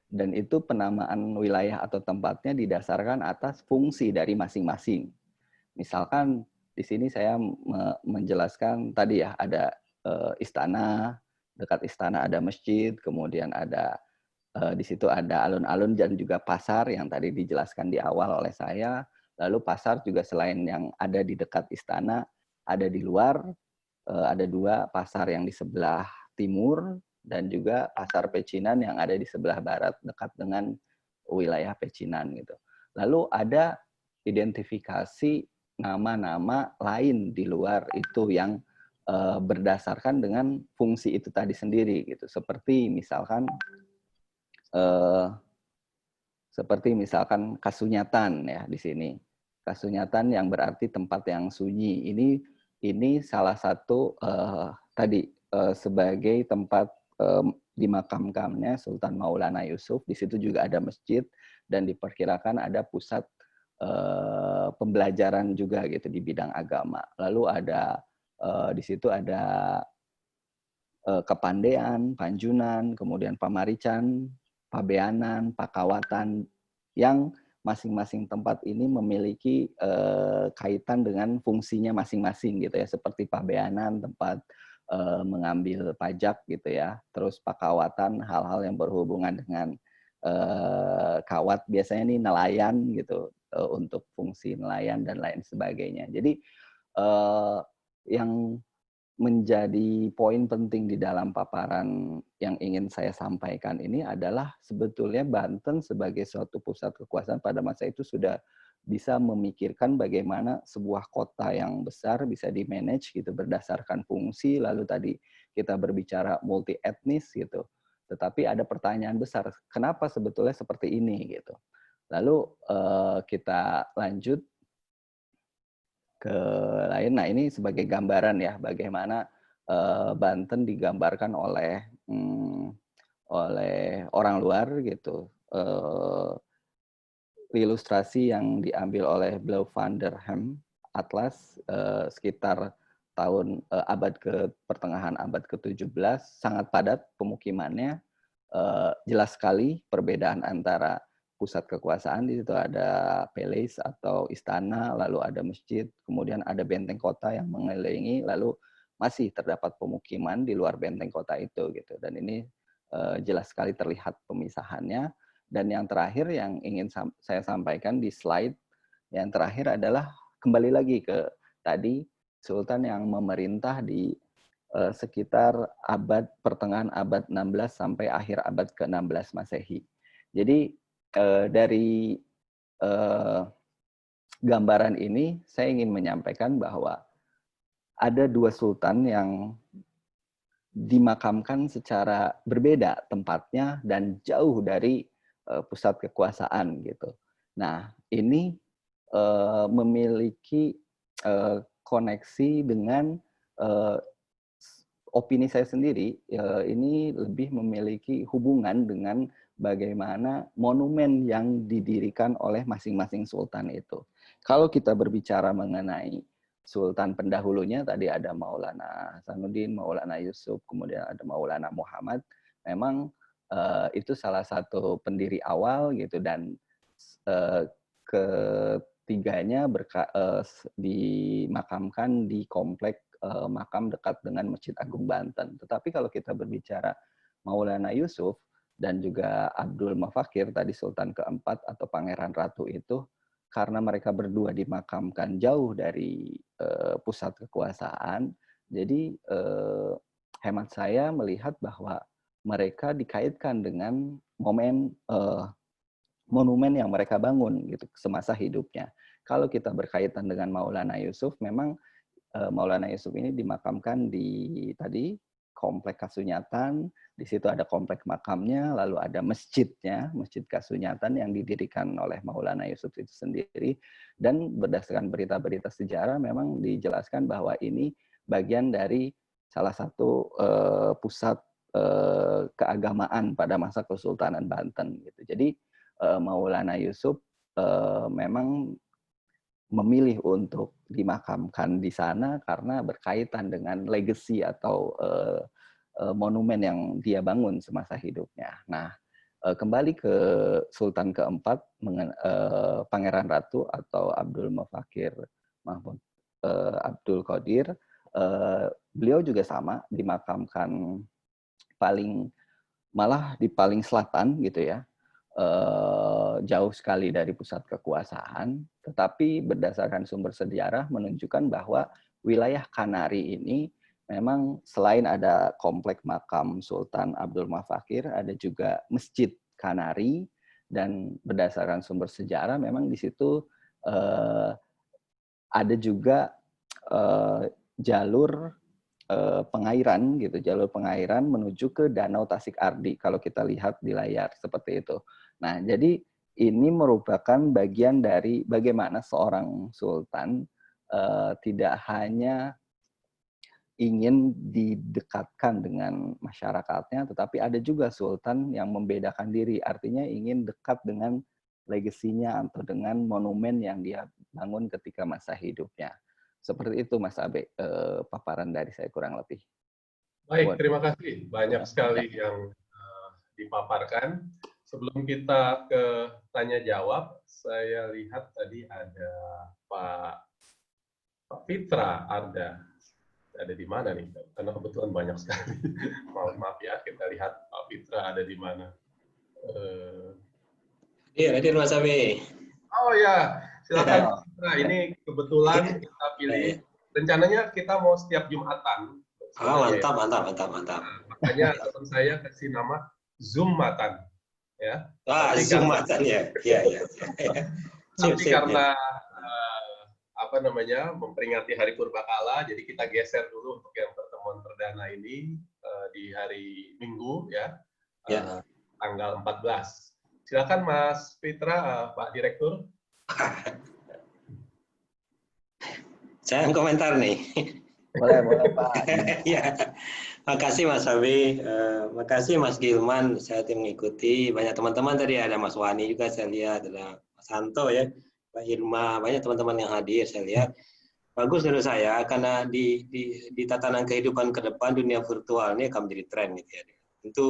Dan itu penamaan wilayah atau tempatnya didasarkan atas fungsi dari masing-masing. Misalkan di sini saya menjelaskan tadi ya, ada istana, dekat istana ada masjid, kemudian ada di situ ada alun-alun dan juga pasar yang tadi dijelaskan di awal oleh saya. Lalu pasar juga selain yang ada di dekat istana, ada di luar, ada 2 pasar yang di sebelah timur dan juga pasar Pecinan yang ada di sebelah barat dekat dengan wilayah Pecinan gitu. Lalu ada identifikasi nama-nama lain di luar itu yang berdasarkan dengan fungsi itu tadi sendiri gitu. Seperti misalkan Kasunyatan ya di sini. Kasunyatan yang berarti tempat yang sunyi. Ini salah satu tadi sebagai tempat dimakamkannya Sultan Maulana Yusuf. Di situ juga ada masjid dan diperkirakan ada pusat pembelajaran juga gitu di bidang agama. Lalu ada di situ ada Kepandean, Panjunan, kemudian Pamarican, Pabeanan, Pakawatan, yang masing-masing tempat ini memiliki kaitan dengan fungsinya masing-masing gitu ya, seperti Pabeanan tempat mengambil pajak gitu ya, terus Pakawatan hal-hal yang berhubungan dengan kawat, biasanya ini nelayan gitu, untuk fungsi nelayan dan lain sebagainya. Jadi yang menjadi poin penting di dalam paparan yang ingin saya sampaikan ini adalah sebetulnya Banten sebagai suatu pusat kekuasaan pada masa itu sudah bisa memikirkan bagaimana sebuah kota yang besar bisa di-manage gitu berdasarkan fungsi. Lalu tadi kita berbicara multi etnis gitu. Tetapi ada pertanyaan besar, kenapa sebetulnya seperti ini gitu. Lalu kita lanjut ke lain. Nah, ini sebagai gambaran ya bagaimana Banten digambarkan oleh orang luar gitu. Ilustrasi yang diambil oleh Blau van der Hem Atlas sekitar tahun pertengahan abad ke-17, sangat padat pemukimannya, jelas sekali perbedaan antara pusat kekuasaan. Di situ ada palace atau istana, lalu ada masjid, kemudian ada benteng kota yang mengelilingi, lalu masih terdapat pemukiman di luar benteng kota itu gitu. Dan ini jelas sekali terlihat pemisahannya. Dan yang terakhir yang ingin saya sampaikan di slide yang terakhir adalah kembali lagi ke tadi Sultan yang memerintah di sekitar pertengahan abad 16 sampai akhir abad ke-16 Masehi. Jadi dari gambaran ini saya ingin menyampaikan bahwa ada 2 sultan yang dimakamkan secara berbeda tempatnya dan jauh dari pusat kekuasaan gitu. Nah, ini memiliki koneksi dengan opini saya sendiri, ini lebih memiliki hubungan dengan bagaimana monumen yang didirikan oleh masing-masing sultan itu. Kalau kita berbicara mengenai sultan pendahulunya, tadi ada Maulana Hasanuddin, Maulana Yusuf, kemudian ada Maulana Muhammad, memang itu salah satu pendiri awal gitu, dan ketiganya dimakamkan di komplek makam dekat dengan Masjid Agung Banten. Tetapi kalau kita berbicara Maulana Yusuf dan juga Abdul Mafakir, tadi Sultan keempat atau Pangeran Ratu itu, karena mereka berdua dimakamkan jauh dari pusat kekuasaan, jadi hemat saya melihat bahwa mereka dikaitkan dengan monumen yang mereka bangun gitu semasa hidupnya. Kalau kita berkaitan dengan Maulana Yusuf, memang Maulana Yusuf ini dimakamkan di tadi komplek Kasunyatan, di situ ada komplek makamnya, lalu ada masjidnya, Masjid Kasunyatan yang didirikan oleh Maulana Yusuf itu sendiri, dan berdasarkan berita-berita sejarah memang dijelaskan bahwa ini bagian dari salah satu pusat keagamaan pada masa Kesultanan Banten gitu. Jadi Maulana Yusuf memang memilih untuk dimakamkan di sana karena berkaitan dengan legacy atau monumen yang dia bangun semasa hidupnya. Nah, kembali ke Sultan keempat, Pangeran Ratu atau Abdul Mufakir Mahmud Abdul Qadir, beliau juga sama dimakamkan malah di paling selatan gitu ya, jauh sekali dari pusat kekuasaan, tetapi berdasarkan sumber sejarah menunjukkan bahwa wilayah Kanari ini memang selain ada komplek makam Sultan Abdul Mufakir, ada juga Masjid Kanari, dan berdasarkan sumber sejarah memang di situ ada juga jalur pengairan gitu, jalur pengairan menuju ke Danau Tasik Ardi kalau kita lihat di layar seperti itu. Nah, jadi ini merupakan bagian dari bagaimana seorang sultan tidak hanya ingin didekatkan dengan masyarakatnya, tetapi ada juga sultan yang membedakan diri, artinya ingin dekat dengan legasinya atau dengan monumen yang dia bangun ketika masa hidupnya. Seperti itu Mas Abe, paparan dari saya kurang lebih. Baik, terima kasih. Banyak sekali yang dipaparkan. Sebelum kita ke tanya jawab, saya lihat tadi ada Pak Fitra Arda. Ada di mana nih? Karena kebetulan banyak sekali. Maaf ya, kita lihat Pak Fitra ada di mana. Iya, hadir Mas Abe. Oh ya, silakan Pak Fitra. Ini kebetulan kita pilih. Rencananya kita mau setiap Jumatan. Mantap. Nah, makanya teman saya kasih nama Zoom-matan. Ya. Zoom-matan ya. Iya. Tapi karena memperingati Hari Purbakala, jadi kita geser dulu untuk yang pertemuan perdana ini di hari Minggu ya, tanggal 14. Silakan Mas Fitra, Pak Direktur. Saya yang komentar nih. Boleh Pak. Ya, makasih Mas Abi, makasih Mas Gilman, saya tim mengikuti. Banyak teman-teman tadi, ada Mas Wani juga saya lihat, ada Mas Santo ya, Pak Irma, banyak teman-teman yang hadir saya lihat. Bagus menurut saya karena di tatanan kehidupan ke depan dunia virtual ini akan menjadi tren gitu ya. Tentu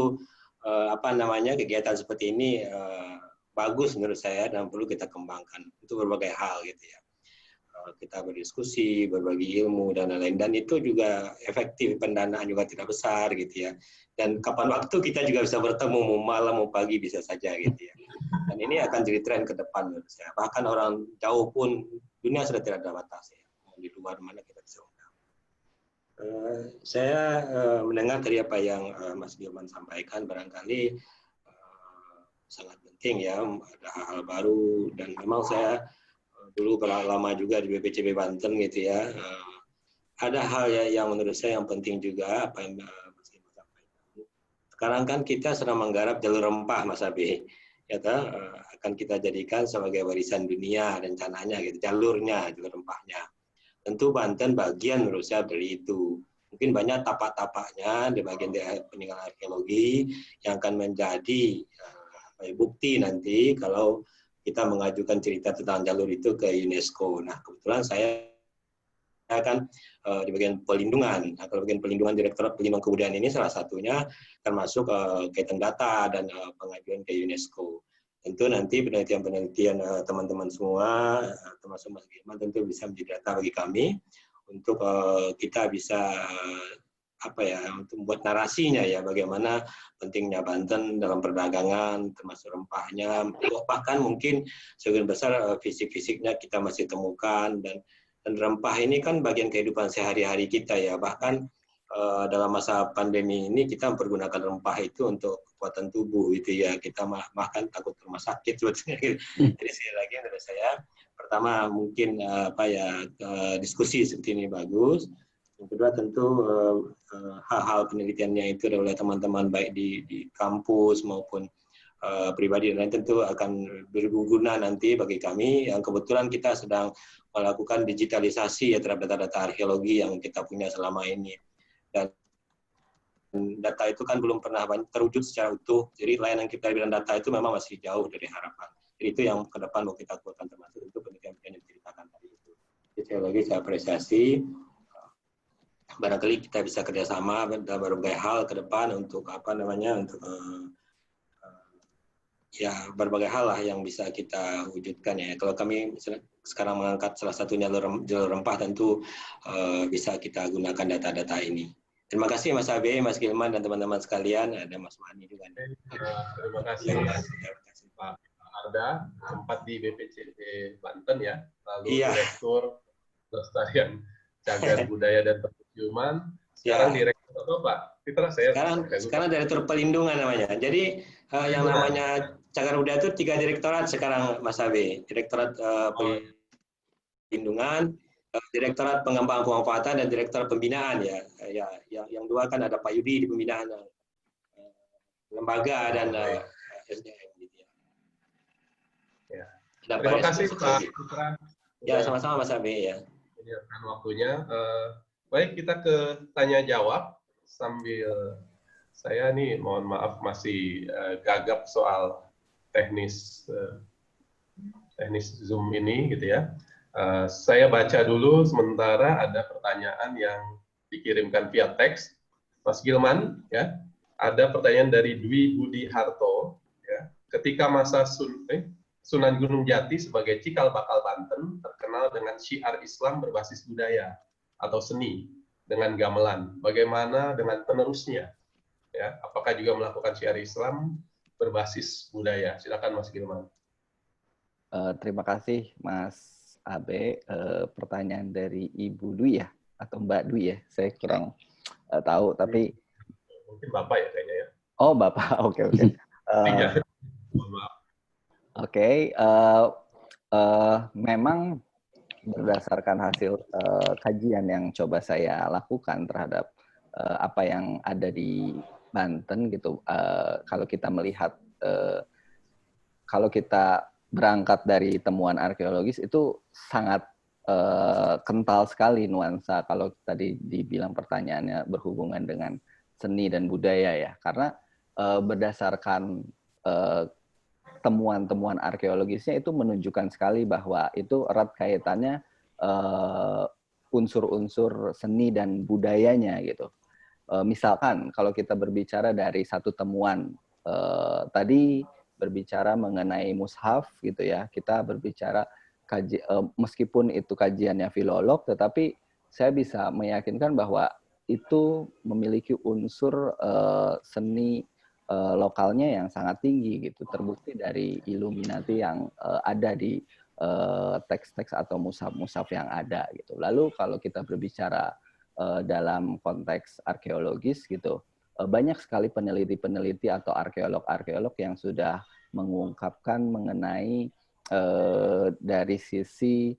kegiatan seperti ini bagus menurut saya dan perlu kita kembangkan untuk berbagai hal gitu ya. Kita berdiskusi, berbagi ilmu dan lain-lain, dan itu juga efektif, pendanaan juga tidak besar gitu ya, dan kapan waktu kita juga bisa bertemu, mau malam mau pagi bisa saja gitu ya, dan ini akan jadi tren ke depan menurut saya. Bahkan orang jauh pun dunia sudah tidak ada batas ya, mau di luar mana kita bisa undang. Saya mendengar tadi apa yang Mas Gilman sampaikan, barangkali sangat penting ya, ada hal-hal baru, dan memang saya dulu lama juga di BPCB Banten gitu ya, ada hal yang menurut saya yang penting juga apa yang Mas Gilman sampaikan. Sekarang kan kita sedang menggarap jalur rempah Mas Abi, ya akan kita jadikan sebagai warisan dunia rencananya gitu, jalur rempahnya. Tentu Banten bagian menurut saya dari itu. Mungkin banyak tapak-tapaknya di bagian peninggalan arkeologi yang akan menjadi bukti nanti kalau kita mengajukan cerita tentang jalur itu ke UNESCO. Nah, kebetulan saya kan di bagian pelindungan. Nah, kalau bagian pelindungan Direktorat Pelindungan Kebudayaan ini salah satunya termasuk kaitan data dan pengajuan ke UNESCO. Tentu nanti penelitian teman-teman semua, termasuk Mas Gilman, tentu bisa menjadi data bagi kami untuk kita bisa untuk membuat narasinya ya, bagaimana pentingnya Banten dalam perdagangan, termasuk rempahnya, bahkan mungkin sebagian besar fisik-fisiknya kita masih temukan, dan rempah ini kan bagian kehidupan sehari-hari kita ya, bahkan dalam masa pandemi ini kita mempergunakan rempah itu untuk kekuatan tubuh gitu ya, kita makan takut rumah sakit sebetulnya gitu. Jadi sekali lagi menurut saya, pertama mungkin diskusi seperti ini bagus. Yang kedua tentu hal-hal penelitiannya itu oleh teman-teman baik di kampus maupun pribadi dan lain tentu akan berguna nanti bagi kami yang kebetulan kita sedang melakukan digitalisasi ya terhadap data-data arkeologi yang kita punya selama ini. Dan data itu kan belum pernah terwujud secara utuh, jadi layanan kita di bidang data itu memang masih jauh dari harapan. Jadi itu yang ke depan mau kita kuatkan termasuk untuk penelitian yang diceritakan tadi itu. Jadi sekali lagi saya apresiasi. Barangkali kita bisa kerjasama dalam berbagai hal ke depan untuk ya berbagai hal lah yang bisa kita wujudkan ya. Kalau kami sekarang mengangkat salah satunya jalur rempah tentu bisa kita gunakan data-data ini. Terima kasih Mas Abe, Mas Gilman dan teman-teman sekalian. Ada Mas Mani juga. Terima kasih Pak Arda, sempat di BPCB Banten ya, lalu Direktur Pelestarian Cagar Budaya dan Perfilman. Sekarang Direktur apa Pak? Fitra saya. Sekarang Direktur Pelindungan namanya. Jadi yang namanya Cagar Budaya itu 3 direktorat sekarang Mas Abe. Direktorat Pelindungan, Direktorat Pengembangan Pemanfaatan dan Direktorat Pembinaan ya. Yang 2 kan ada Pak Yudi di pembinaan lembaga dan SDM gitu ya. Terima kasih Pak Fitra. Ya sama-sama Mas Abe ya. Menyediakan waktunya. Baik, kita ke tanya jawab sambil saya nih mohon maaf masih gagap soal teknis Zoom ini gitu ya. Saya baca dulu sementara ada pertanyaan yang dikirimkan via teks. Mas Gilman ya, ada pertanyaan dari Dwi Budi Harto ya. Ketika masa Sunan Gunung Jati sebagai cikal bakal Banten terkenal dengan syiar Islam berbasis budaya atau seni dengan gamelan. Bagaimana dengan penerusnya? Ya, apakah juga melakukan syiar Islam berbasis budaya? Silakan Mas Gilman. Terima kasih Mas Abe. Pertanyaan dari Ibu Dwi ya atau Mbak Dwi ya? Saya kurang tahu tapi mungkin Bapak ya kayaknya ya. Oh Bapak, oke. Mohon maaf. Oke, memang berdasarkan hasil kajian yang coba saya lakukan terhadap apa yang ada di Banten gitu. Kalau kita melihat, kalau kita berangkat dari temuan arkeologis itu sangat kental sekali nuansa. Kalau tadi dibilang pertanyaannya berhubungan dengan seni dan budaya ya, karena berdasarkan temuan-temuan arkeologisnya itu menunjukkan sekali bahwa itu erat kaitannya unsur-unsur seni dan budayanya gitu. Misalkan kalau kita berbicara dari satu temuan tadi berbicara mengenai mushaf gitu ya, kita berbicara meskipun itu kajiannya filolog, tetapi saya bisa meyakinkan bahwa itu memiliki unsur seni lokalnya yang sangat tinggi gitu, terbukti dari Illuminati yang ada di teks-teks atau mushaf-mushaf yang ada gitu. Lalu kalau kita berbicara dalam konteks arkeologis gitu, banyak sekali peneliti-peneliti atau arkeolog-arkeolog yang sudah mengungkapkan mengenai dari sisi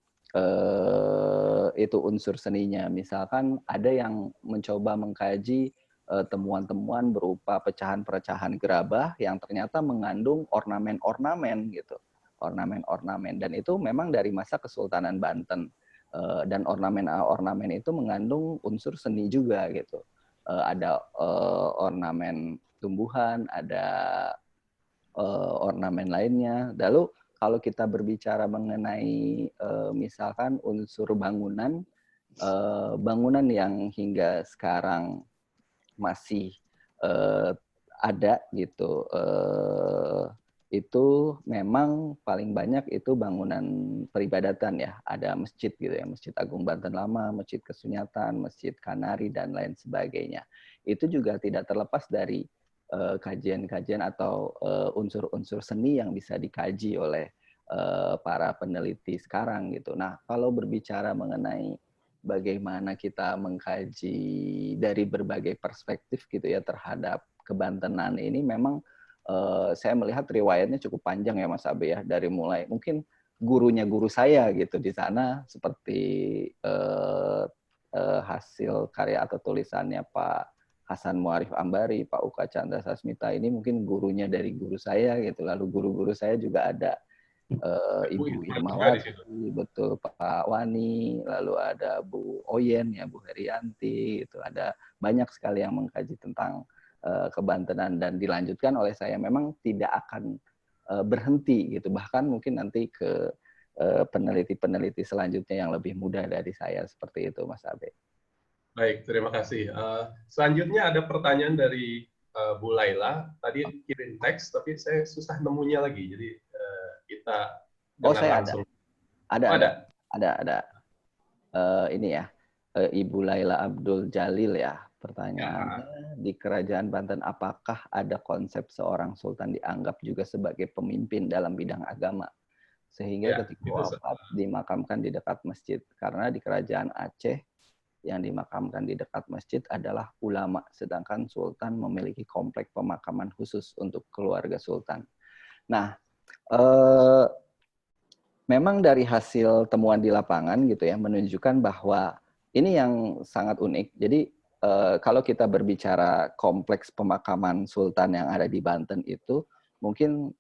itu unsur seninya. Misalkan ada yang mencoba mengkaji temuan-temuan berupa pecahan-pecahan gerabah yang ternyata mengandung ornamen-ornamen gitu, ornamen-ornamen, dan itu memang dari masa Kesultanan Banten, dan ornamen-ornamen itu mengandung unsur seni juga gitu. Ada ornamen tumbuhan, ada ornamen lainnya. Lalu kalau kita berbicara mengenai misalkan unsur bangunan, bangunan yang hingga sekarang masih ada gitu, itu memang paling banyak itu bangunan peribadatan ya, ada masjid gitu ya, Masjid Agung Banten Lama, Masjid Kesunyatan, Masjid Kanari dan lain sebagainya. Itu juga tidak terlepas dari kajian-kajian atau unsur-unsur seni yang bisa dikaji oleh para peneliti sekarang gitu. Nah, kalau berbicara mengenai bagaimana kita mengkaji dari berbagai perspektif gitu ya terhadap kebantenan ini, memang saya melihat riwayatnya cukup panjang ya Mas Abe ya, dari mulai mungkin gurunya guru saya gitu di sana seperti hasil karya atau tulisannya Pak Hasan Muarif Ambari, Pak Uka Chandra Sasmita ini mungkin gurunya dari guru saya gitu. Lalu guru-guru saya juga ada Ibu Irmawati, betul, Pak Wani, lalu ada Bu Oyen, ya Bu Herianti, itu ada banyak sekali yang mengkaji tentang kebantenan dan dilanjutkan oleh saya. Memang tidak akan berhenti gitu, bahkan mungkin nanti ke peneliti-peneliti selanjutnya yang lebih muda dari saya, seperti itu Mas Abe. Baik, terima kasih. Selanjutnya ada pertanyaan dari Bu Laila. Tadi kirim teks, tapi saya susah nemunya lagi. Jadi kita saya langsung. Ada. Ini ya, Ibu Laila Abdul Jalil ya. Pertanyaannya, di Kerajaan Banten apakah ada konsep seorang sultan dianggap juga sebagai pemimpin dalam bidang agama? Sehingga ketika wafat dimakamkan di dekat masjid. Karena di Kerajaan Aceh yang dimakamkan di dekat masjid adalah ulama, sedangkan sultan memiliki kompleks pemakaman khusus untuk keluarga sultan. Nah, memang dari hasil temuan di lapangan gitu ya, menunjukkan bahwa ini yang sangat unik. Jadi kalau kita berbicara kompleks pemakaman sultan yang ada di Banten itu, mungkin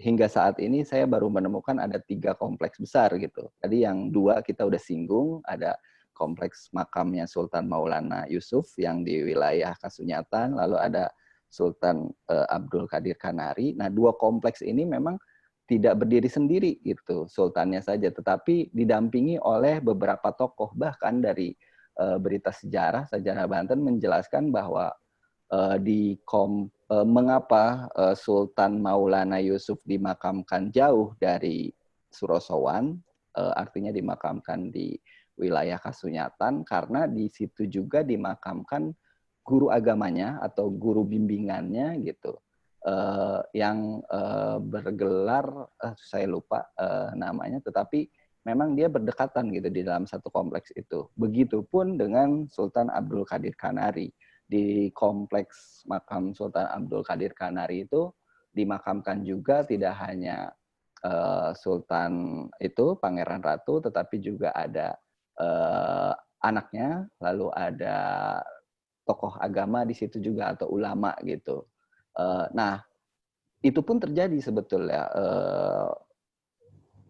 hingga saat ini saya baru menemukan ada 3 kompleks besar gitu. Tadi yang 2 kita udah singgung, ada kompleks makamnya Sultan Maulana Yusuf yang di wilayah Kasunyatan, lalu ada Sultan Abdul Qadir Kanari. Nah, 2 kompleks ini memang tidak berdiri sendiri gitu, sultannya saja, tetapi didampingi oleh beberapa tokoh. Bahkan dari berita sejarah Banten menjelaskan bahwa mengapa Sultan Maulana Yusuf dimakamkan jauh dari Surosowan, artinya dimakamkan di wilayah Kasunyatan, karena di situ juga dimakamkan guru agamanya atau guru bimbingannya gitu, yang bergelar saya lupa namanya, tetapi memang dia berdekatan gitu di dalam satu kompleks itu. Begitupun dengan Sultan Abdul Qadir Kanari. Di kompleks makam Sultan Abdul Qadir Kanari itu dimakamkan juga tidak hanya Sultan itu, Pangeran Ratu, tetapi juga ada anaknya, lalu ada tokoh agama di situ juga atau ulama gitu. Nah, itu pun terjadi sebetulnya.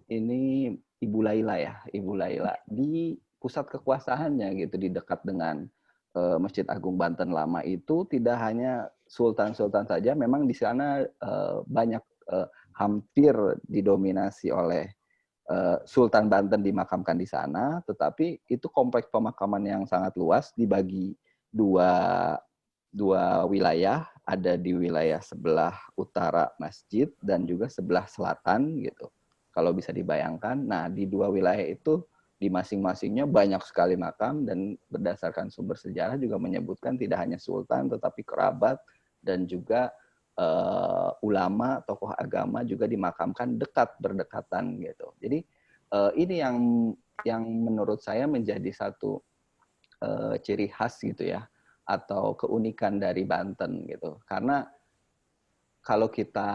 Ini Ibu Laila ya, Ibu Laila di pusat kekuasaannya gitu, di dekat dengan Masjid Agung Banten Lama itu tidak hanya sultan-sultan saja, memang di sana banyak hampir didominasi oleh Sultan Banten dimakamkan di sana, tetapi itu kompleks pemakaman yang sangat luas, dibagi dua wilayah, ada di wilayah sebelah utara masjid dan juga sebelah selatan gitu. Kalau bisa dibayangkan, nah di 2 wilayah itu di masing-masingnya banyak sekali makam, dan berdasarkan sumber sejarah juga menyebutkan tidak hanya sultan tetapi kerabat dan juga ulama, tokoh agama juga dimakamkan berdekatan gitu. Jadi ini yang menurut saya menjadi satu ciri khas gitu ya, atau keunikan dari Banten gitu. Karena kalau kita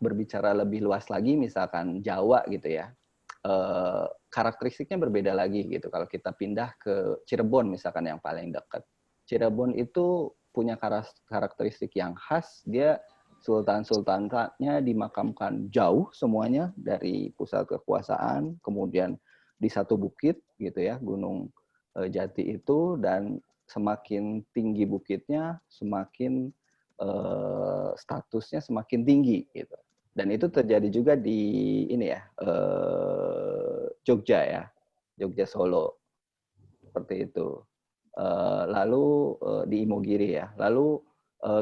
berbicara lebih luas lagi, misalkan Jawa gitu ya, karakteristiknya berbeda lagi gitu. Kalau kita pindah ke Cirebon misalkan yang paling dekat, Cirebon itu punya karakteristik yang khas. Dia sultan-sultannya dimakamkan jauh semuanya dari pusat kekuasaan, kemudian di satu bukit gitu ya, Gunung Jati itu, dan semakin tinggi bukitnya semakin statusnya semakin tinggi gitu. Dan itu terjadi juga di ini ya, Jogja ya, Jogja Solo, seperti itu. Lalu di Imogiri ya. Lalu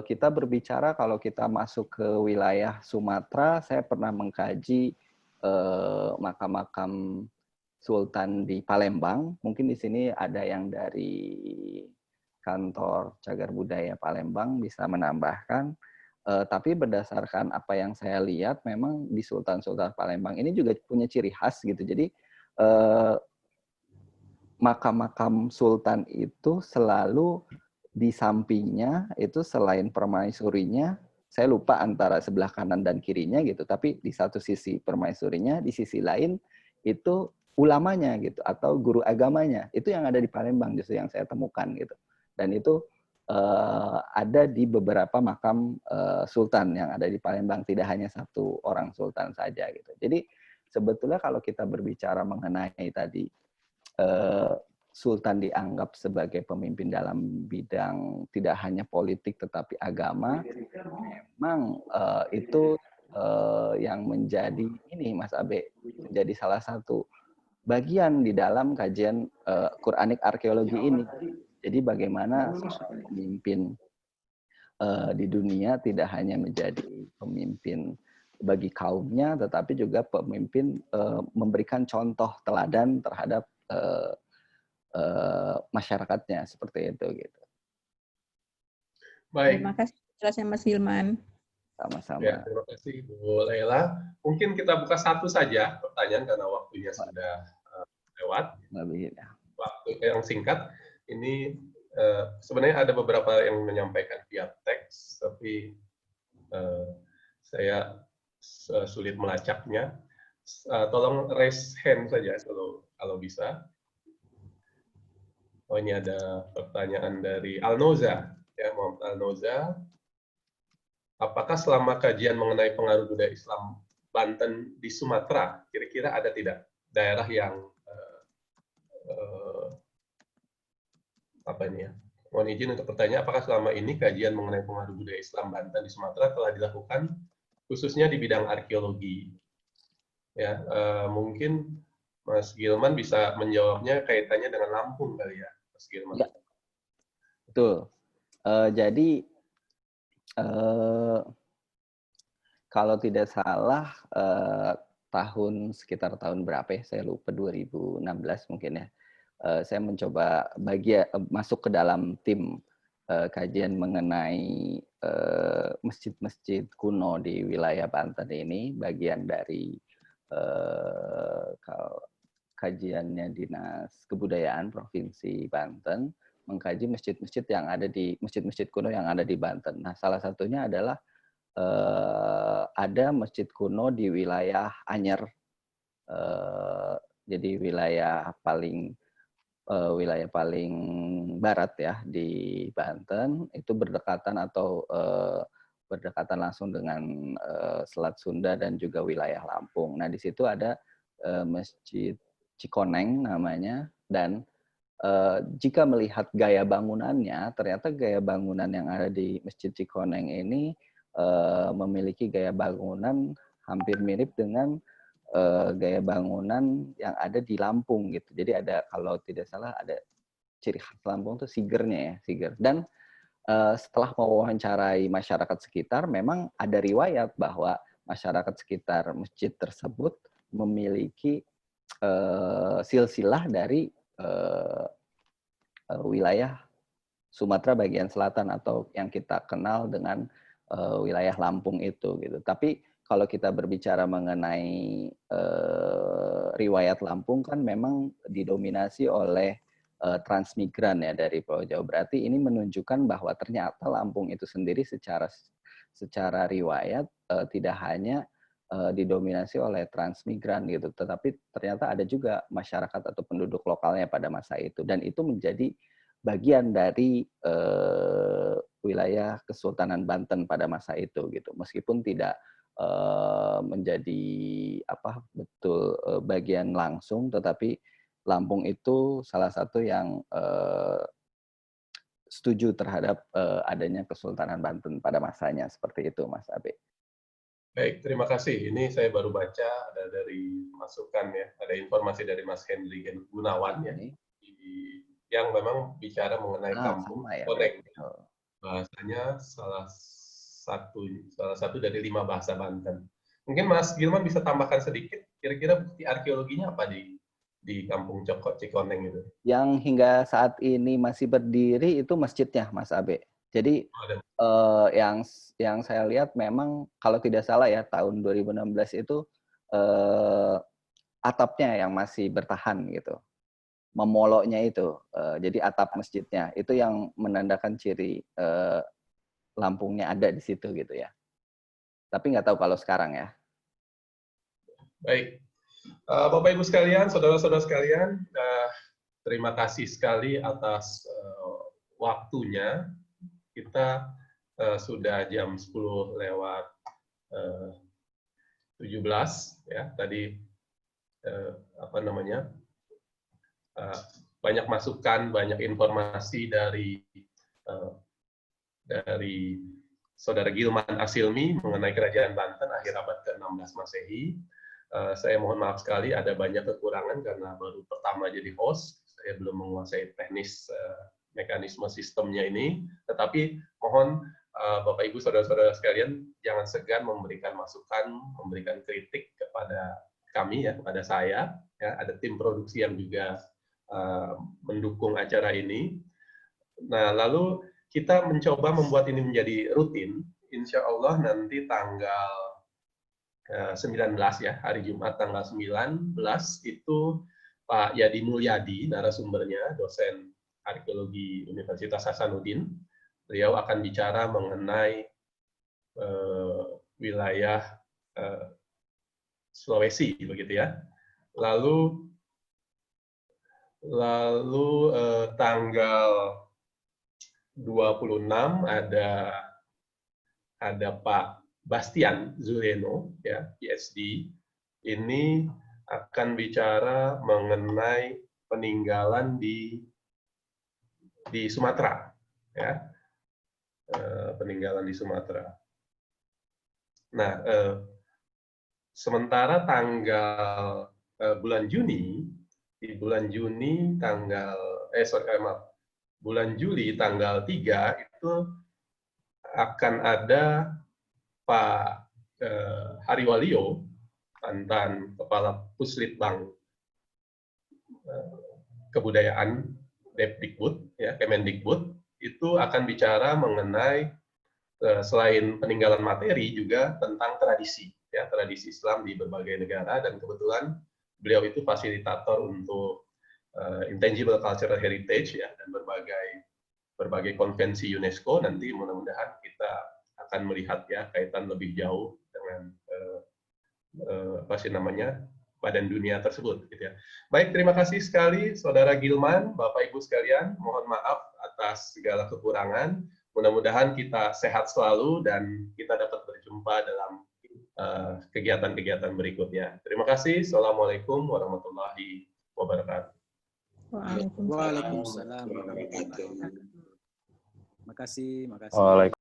kita berbicara kalau kita masuk ke wilayah Sumatera, saya pernah mengkaji makam-makam sultan di Palembang. Mungkin di sini ada yang dari kantor Cagar Budaya Palembang bisa menambahkan. Tapi berdasarkan apa yang saya lihat, memang di Sultan-Sultan Palembang ini juga punya ciri khas gitu. Jadi makam-makam sultan itu selalu di sampingnya itu selain permaisurinya, saya lupa antara sebelah kanan dan kirinya gitu, tapi di satu sisi permaisurinya, di sisi lain itu ulamanya gitu atau guru agamanya. Itu yang ada di Palembang justru yang saya temukan gitu. Dan itu ada di beberapa makam sultan yang ada di Palembang, tidak hanya satu orang sultan saja gitu. Jadi sebetulnya kalau kita berbicara mengenai tadi sultan dianggap sebagai pemimpin dalam bidang tidak hanya politik tetapi agama, memang itu yang menjadi ini Mas Abe, menjadi salah satu bagian di dalam kajian Quranic arkeologi ini. Jadi bagaimana pemimpin di dunia tidak hanya menjadi pemimpin bagi kaumnya, tetapi juga pemimpin memberikan contoh teladan terhadap masyarakatnya seperti itu gitu. Baik. Terima kasih jelasnya Mas Hilman. Sama-sama. Ya, terima kasih Bu Laila. Mungkin kita buka satu saja pertanyaan karena waktunya sudah lewat. Waktu yang singkat. Ini sebenarnya ada beberapa yang menyampaikan via teks, tapi saya sulit melacaknya. Tolong raise hand saja kalau bisa. Oh, ini ada pertanyaan dari Alnoza. Ya, Muhammad Alnoza. Apakah selama kajian mengenai pengaruh budaya Islam Banten di Sumatera, kira-kira ada tidak daerah yang apa ini ya? Mohon izin untuk bertanya, apakah selama ini kajian mengenai pengaruh budaya Islam Banten di Sumatera telah dilakukan khususnya di bidang arkeologi? Ya, mungkin Mas Gilman bisa menjawabnya kaitannya dengan Lampung kali ya, Mas Gilman. Ya, betul. Jadi kalau tidak salah sekitar tahun berapa ya? Saya lupa 2016 mungkin ya. Saya mencoba masuk ke dalam tim kajian mengenai masjid-masjid kuno di wilayah Banten ini, bagian dari kajiannya Dinas Kebudayaan Provinsi Banten, mengkaji masjid-masjid yang ada di masjid-masjid kuno yang ada di Banten. Nah, salah satunya adalah ada masjid kuno di wilayah Anyer, jadi wilayah paling barat ya di Banten, itu berdekatan berdekatan langsung dengan Selat Sunda dan juga wilayah Lampung. Nah, di situ ada Masjid Cikoneng namanya, dan jika melihat gaya bangunannya, ternyata gaya bangunan yang ada di Masjid Cikoneng ini memiliki gaya bangunan hampir mirip dengan gaya bangunan yang ada di Lampung gitu. Jadi ada, kalau tidak salah, ada ciri khas Lampung tuh sigernya ya, siger. Dan setelah mewawancarai masyarakat sekitar, memang ada riwayat bahwa masyarakat sekitar masjid tersebut memiliki silsilah dari wilayah Sumatera bagian selatan atau yang kita kenal dengan wilayah Lampung itu gitu. Tapi kalau kita berbicara mengenai riwayat Lampung kan memang didominasi oleh transmigran ya dari Pulau Jawa. Berarti ini menunjukkan bahwa ternyata Lampung itu sendiri secara riwayat tidak hanya didominasi oleh transmigran gitu, tetapi ternyata ada juga masyarakat atau penduduk lokalnya pada masa itu, dan itu menjadi bagian dari wilayah Kesultanan Banten pada masa itu gitu, meskipun tidak menjadi betul bagian langsung, tetapi Lampung itu salah satu yang setuju terhadap adanya Kesultanan Banten pada masanya, seperti itu Mas Abe. Baik, terima kasih. Ini saya baru baca ada dari masukan ya, ada informasi dari Mas Henry Gunawan ya, yang memang bicara mengenai kampung ya, Koneng. Bahasanya salah satu dari 5 bahasa Banten. Mungkin Mas Gilman bisa tambahkan sedikit, kira-kira bukti arkeologinya apa di kampung Cikoneng itu? Yang hingga saat ini masih berdiri itu masjidnya, Mas Abe. Jadi yang saya lihat memang kalau tidak salah ya tahun 2016 itu atapnya yang masih bertahan gitu, memoloknya itu. Jadi atap masjidnya itu yang menandakan ciri Lampungnya ada di situ gitu ya. Tapi nggak tahu kalau sekarang ya. Baik, Bapak Ibu sekalian, saudara-saudara sekalian, terima kasih sekali atas waktunya. Kita sudah jam 10 lewat 17 ya. Tadi banyak masukan, banyak informasi dari Saudara Gilman Asilmi mengenai Kerajaan Banten akhir abad ke-16 Masehi. Saya mohon maaf sekali ada banyak kekurangan karena baru pertama jadi host. Saya belum menguasai teknis mekanisme sistemnya ini. Tetapi mohon Bapak Ibu saudara-saudara sekalian jangan segan memberikan masukan, memberikan kritik kepada kami ya, kepada saya. Ya, ada tim produksi yang juga mendukung acara ini. Nah, lalu kita mencoba membuat ini menjadi rutin. Insya Allah nanti tanggal 19 ya, hari Jumat tanggal 19 itu Pak Yadi Mulyadi, narasumbernya, dosen arkeologi Universitas Hasanuddin. Beliau akan bicara mengenai wilayah Sulawesi, begitu ya. Lalu tanggal 26 ada Pak Bastian Zuleno, ya, PhD. Ini akan bicara mengenai peninggalan di Sumatera, ya, peninggalan di Sumatera. Nah, sementara tanggal bulan Juni, di bulan Juni bulan Juli tanggal 3 itu akan ada Pak Hariwalio, mantan Kepala Puslitbang Kebudayaan Depdikbud, ya, Kemendikbud, itu akan bicara mengenai selain peninggalan materi juga tentang tradisi, ya, tradisi Islam di berbagai negara, dan kebetulan beliau itu fasilitator untuk intangible cultural heritage ya, dan berbagai konvensi UNESCO. Nanti mudah-mudahan kita akan melihat ya kaitan lebih jauh dengan Badan Dunia tersebut gitu ya. Baik, terima kasih sekali Saudara Gilman, Bapak Ibu sekalian, mohon maaf atas segala kekurangan. Mudah-mudahan kita sehat selalu dan kita dapat berjumpa dalam kegiatan-kegiatan berikutnya. Terima kasih. Assalamualaikum warahmatullahi wabarakatuh. Waalaikumsalam. Waalaikumsalam. Wabarakatuh. Makasih. Waalaikumsalam.